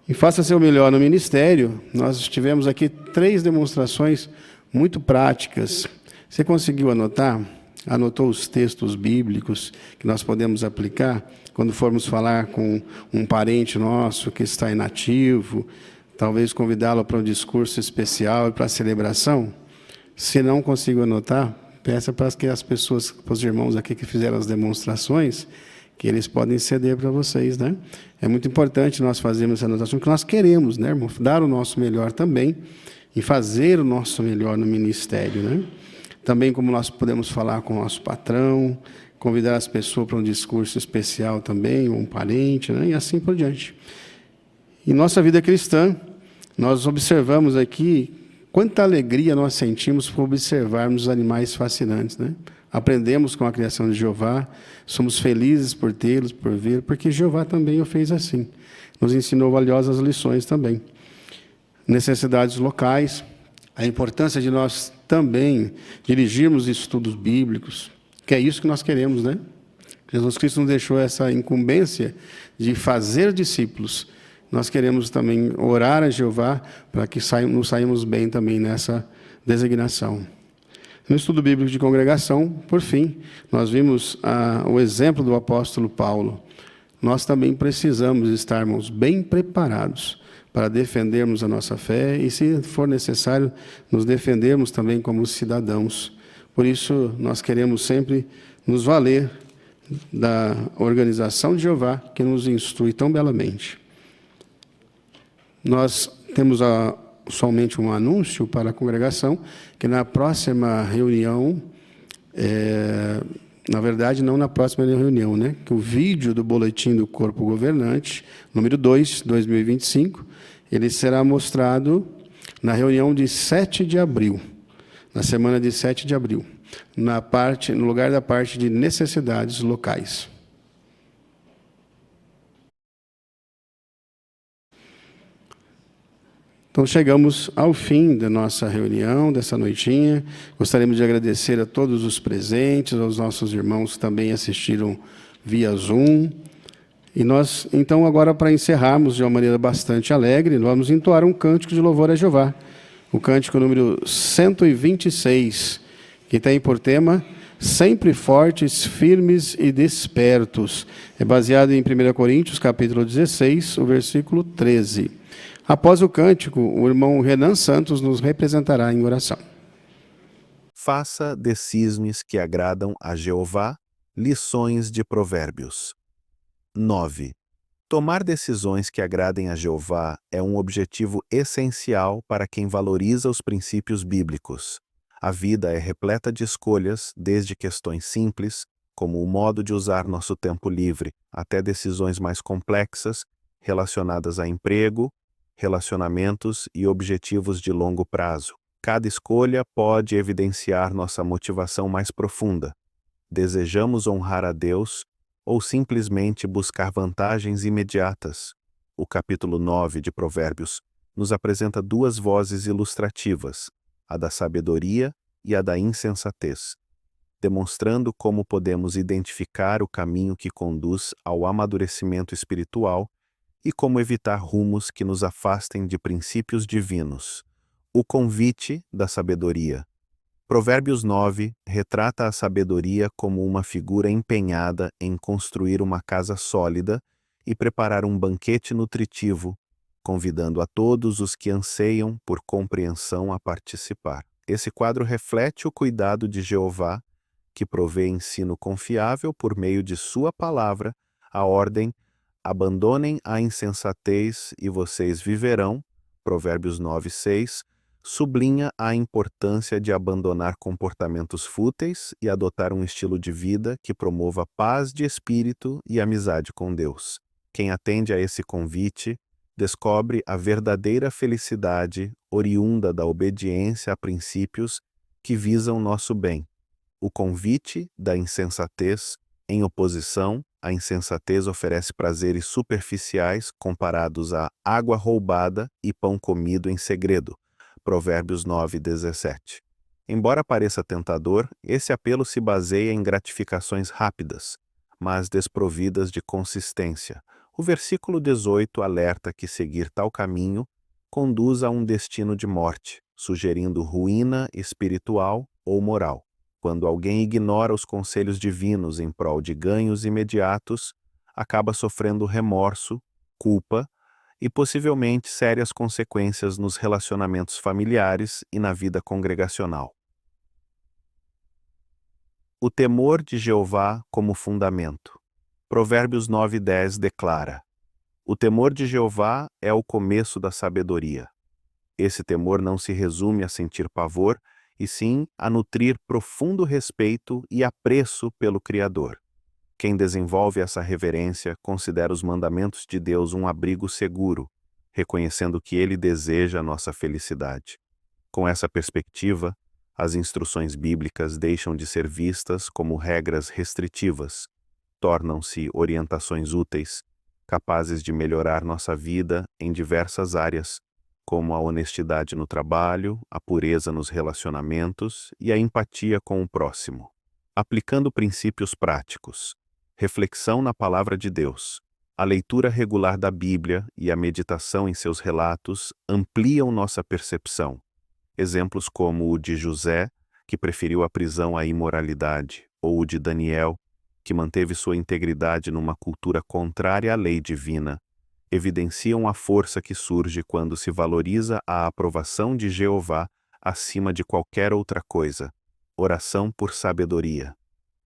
E faça seu melhor no ministério. Nós tivemos aqui 3 demonstrações muito práticas. Você conseguiu anotar? Anotou os textos bíblicos que nós podemos aplicar quando formos falar com um parente nosso que está inativo, talvez convidá-lo para um discurso especial e para a celebração? Se não consigo anotar, peça para que as pessoas, para os irmãos aqui que fizeram as demonstrações, que eles podem ceder para vocês, né? É muito importante nós fazermos essa anotação, porque nós queremos, né, irmão, dar o nosso melhor também e fazer o nosso melhor no ministério, né? Também como nós podemos falar com o nosso patrão, convidar as pessoas para um discurso especial também, ou um parente, né? E assim por diante. Em nossa vida cristã, nós observamos aqui quanta alegria nós sentimos por observarmos os animais fascinantes, né? Aprendemos com a criação de Jeová, somos felizes por tê-los, por ver, porque Jeová também o fez assim. Nos ensinou valiosas lições também. Necessidades locais, a importância de nós também dirigirmos estudos bíblicos, que é isso que nós queremos, né? Jesus Cristo nos deixou essa incumbência de fazer discípulos. Nós queremos também orar a Jeová para que nos saímos bem também nessa designação. No estudo bíblico de congregação, por fim, nós vimos o exemplo do apóstolo Paulo. Nós também precisamos estarmos bem preparados para defendermos a nossa fé e, se for necessário, nos defendermos também como cidadãos. Por isso, nós queremos sempre nos valer da organização de Jeová, que nos instrui tão belamente. Nós temos somente um anúncio para a congregação, que na próxima reunião, na verdade, não na próxima reunião, né? Que o vídeo do Boletim do Corpo Governante, número 2, 2025, ele será mostrado na reunião de 7 de abril, na semana de 7 de abril, no lugar da parte de necessidades locais. Então, chegamos ao fim da nossa reunião, dessa noitinha. Gostaríamos de agradecer a todos os presentes, aos nossos irmãos que também assistiram via Zoom. E nós, então, agora, para encerrarmos de uma maneira bastante alegre, vamos entoar um cântico de louvor a Jeová. O cântico número 126, que tem por tema Sempre Fortes, Firmes e Despertos. É baseado em 1 Coríntios, capítulo 16, o versículo 13. Após o cântico, o irmão Renan Santos nos representará em oração. Faça de cisnes que agradam a Jeová lições de provérbios. 9. Tomar decisões que agradem a Jeová é um objetivo essencial para quem valoriza os princípios bíblicos. A vida é repleta de escolhas, desde questões simples, como o modo de usar nosso tempo livre, até decisões mais complexas, relacionadas a emprego, relacionamentos e objetivos de longo prazo. Cada escolha pode evidenciar nossa motivação mais profunda. Desejamos honrar a Deus ou simplesmente buscar vantagens imediatas? O capítulo 9 de Provérbios nos apresenta duas vozes ilustrativas, a da sabedoria e a da insensatez, demonstrando como podemos identificar o caminho que conduz ao amadurecimento espiritual e como evitar rumos que nos afastem de princípios divinos. O convite da sabedoria. Provérbios 9 retrata a sabedoria como uma figura empenhada em construir uma casa sólida e preparar um banquete nutritivo, convidando a todos os que anseiam por compreensão a participar. Esse quadro reflete o cuidado de Jeová, que provê ensino confiável por meio de sua palavra, a ordem: abandonem a insensatez e vocês viverão, Provérbios 9:6, sublinha a importância de abandonar comportamentos fúteis e adotar um estilo de vida que promova paz de espírito e amizade com Deus. Quem atende a esse convite descobre a verdadeira felicidade oriunda da obediência a princípios que visam nosso bem. O convite da insensatez, em oposição, a insensatez oferece prazeres superficiais comparados a água roubada e pão comido em segredo. Provérbios 9:17. Embora pareça tentador, esse apelo se baseia em gratificações rápidas, mas desprovidas de consistência. O versículo 18 alerta que seguir tal caminho conduz a um destino de morte, sugerindo ruína espiritual ou moral. Quando alguém ignora os conselhos divinos em prol de ganhos imediatos, acaba sofrendo remorso, culpa e possivelmente sérias consequências nos relacionamentos familiares e na vida congregacional. O temor de Jeová como fundamento. Provérbios 9:10 declara: o temor de Jeová é o começo da sabedoria. Esse temor não se resume a sentir pavor, e sim a nutrir profundo respeito e apreço pelo Criador. Quem desenvolve essa reverência considera os mandamentos de Deus um abrigo seguro, reconhecendo que Ele deseja a nossa felicidade. Com essa perspectiva, as instruções bíblicas deixam de ser vistas como regras restritivas, tornam-se orientações úteis, capazes de melhorar nossa vida em diversas áreas, como a honestidade no trabalho, a pureza nos relacionamentos e a empatia com o próximo. Aplicando princípios práticos. Reflexão na Palavra de Deus. A leitura regular da Bíblia e a meditação em seus relatos ampliam nossa percepção. Exemplos como o de José, que preferiu a prisão à imoralidade, ou o de Daniel, que manteve sua integridade numa cultura contrária à lei divina, evidenciam a força que surge quando se valoriza a aprovação de Jeová acima de qualquer outra coisa. Oração por sabedoria.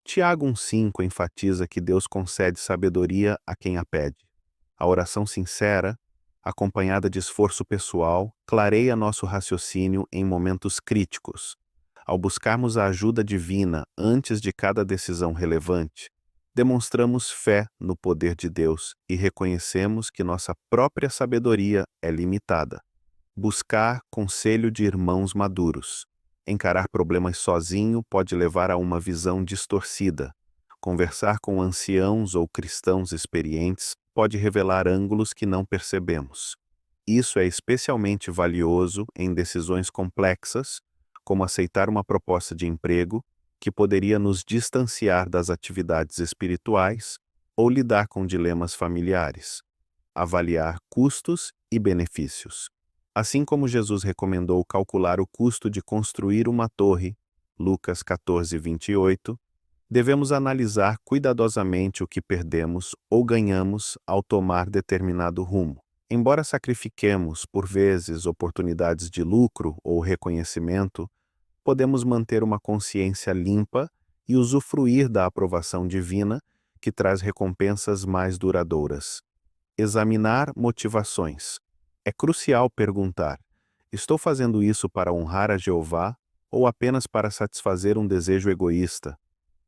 Tiago 1,5 enfatiza que Deus concede sabedoria a quem a pede. A oração sincera, acompanhada de esforço pessoal, clareia nosso raciocínio em momentos críticos. Ao buscarmos a ajuda divina antes de cada decisão relevante, demonstramos fé no poder de Deus e reconhecemos que nossa própria sabedoria é limitada. Buscar conselho de irmãos maduros. Encarar problemas sozinho pode levar a uma visão distorcida. Conversar com anciãos ou cristãos experientes pode revelar ângulos que não percebemos. Isso é especialmente valioso em decisões complexas, como aceitar uma proposta de emprego, que poderia nos distanciar das atividades espirituais, ou lidar com dilemas familiares. Avaliar custos e benefícios. Assim como Jesus recomendou calcular o custo de construir uma torre, Lucas 14:28, devemos analisar cuidadosamente o que perdemos ou ganhamos ao tomar determinado rumo. Embora sacrifiquemos, por vezes, oportunidades de lucro ou reconhecimento, podemos manter uma consciência limpa e usufruir da aprovação divina que traz recompensas mais duradouras. Examinar motivações. É crucial perguntar: estou fazendo isso para honrar a Jeová ou apenas para satisfazer um desejo egoísta?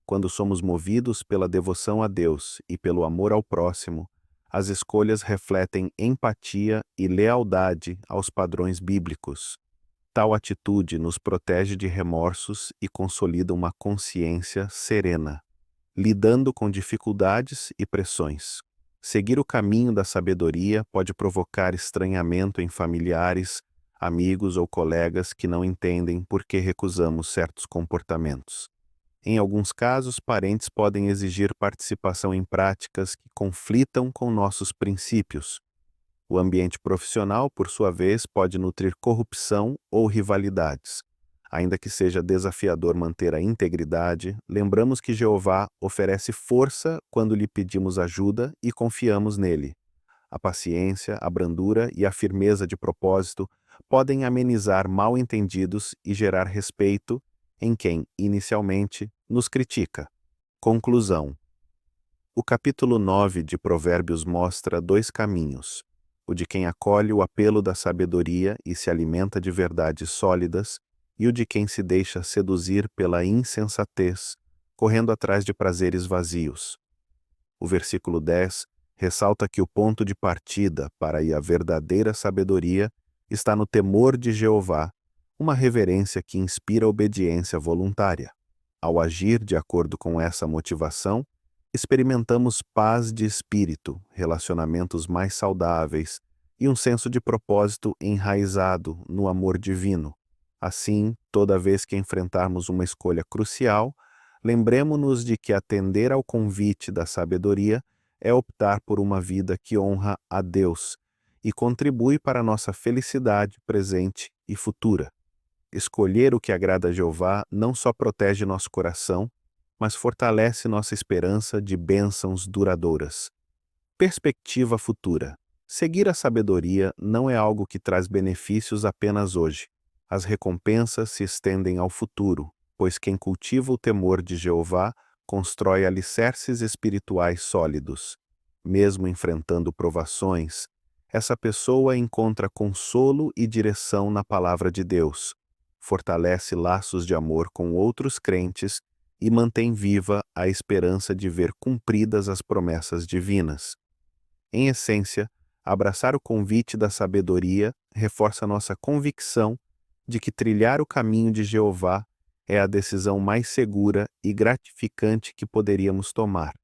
Quando somos movidos pela devoção a Deus e pelo amor ao próximo, as escolhas refletem empatia e lealdade aos padrões bíblicos. Tal atitude nos protege de remorsos e consolida uma consciência serena, lidando com dificuldades e pressões. Seguir o caminho da sabedoria pode provocar estranhamento em familiares, amigos ou colegas que não entendem por que recusamos certos comportamentos. Em alguns casos, parentes podem exigir participação em práticas que conflitam com nossos princípios. O ambiente profissional, por sua vez, pode nutrir corrupção ou rivalidades. Ainda que seja desafiador manter a integridade, lembramos que Jeová oferece força quando lhe pedimos ajuda e confiamos nele. A paciência, a brandura e a firmeza de propósito podem amenizar mal-entendidos e gerar respeito em quem, inicialmente, nos critica. Conclusão. O capítulo 9 de Provérbios mostra dois caminhos: o de quem acolhe o apelo da sabedoria e se alimenta de verdades sólidas, e o de quem se deixa seduzir pela insensatez, correndo atrás de prazeres vazios. O versículo 10 ressalta que o ponto de partida para a verdadeira sabedoria está no temor de Jeová, uma reverência que inspira obediência voluntária. Ao agir de acordo com essa motivação, experimentamos paz de espírito, relacionamentos mais saudáveis e um senso de propósito enraizado no amor divino. Assim, toda vez que enfrentarmos uma escolha crucial, lembremo-nos de que atender ao convite da sabedoria é optar por uma vida que honra a Deus e contribui para a nossa felicidade presente e futura. Escolher o que agrada a Jeová não só protege nosso coração, mas fortalece nossa esperança de bênçãos duradouras. Perspectiva futura. Seguir a sabedoria não é algo que traz benefícios apenas hoje. As recompensas se estendem ao futuro, pois quem cultiva o temor de Jeová constrói alicerces espirituais sólidos. Mesmo enfrentando provações, essa pessoa encontra consolo e direção na palavra de Deus, fortalece laços de amor com outros crentes e mantém viva a esperança de ver cumpridas as promessas divinas. Em essência, abraçar o convite da sabedoria reforça nossa convicção de que trilhar o caminho de Jeová é a decisão mais segura e gratificante que poderíamos tomar.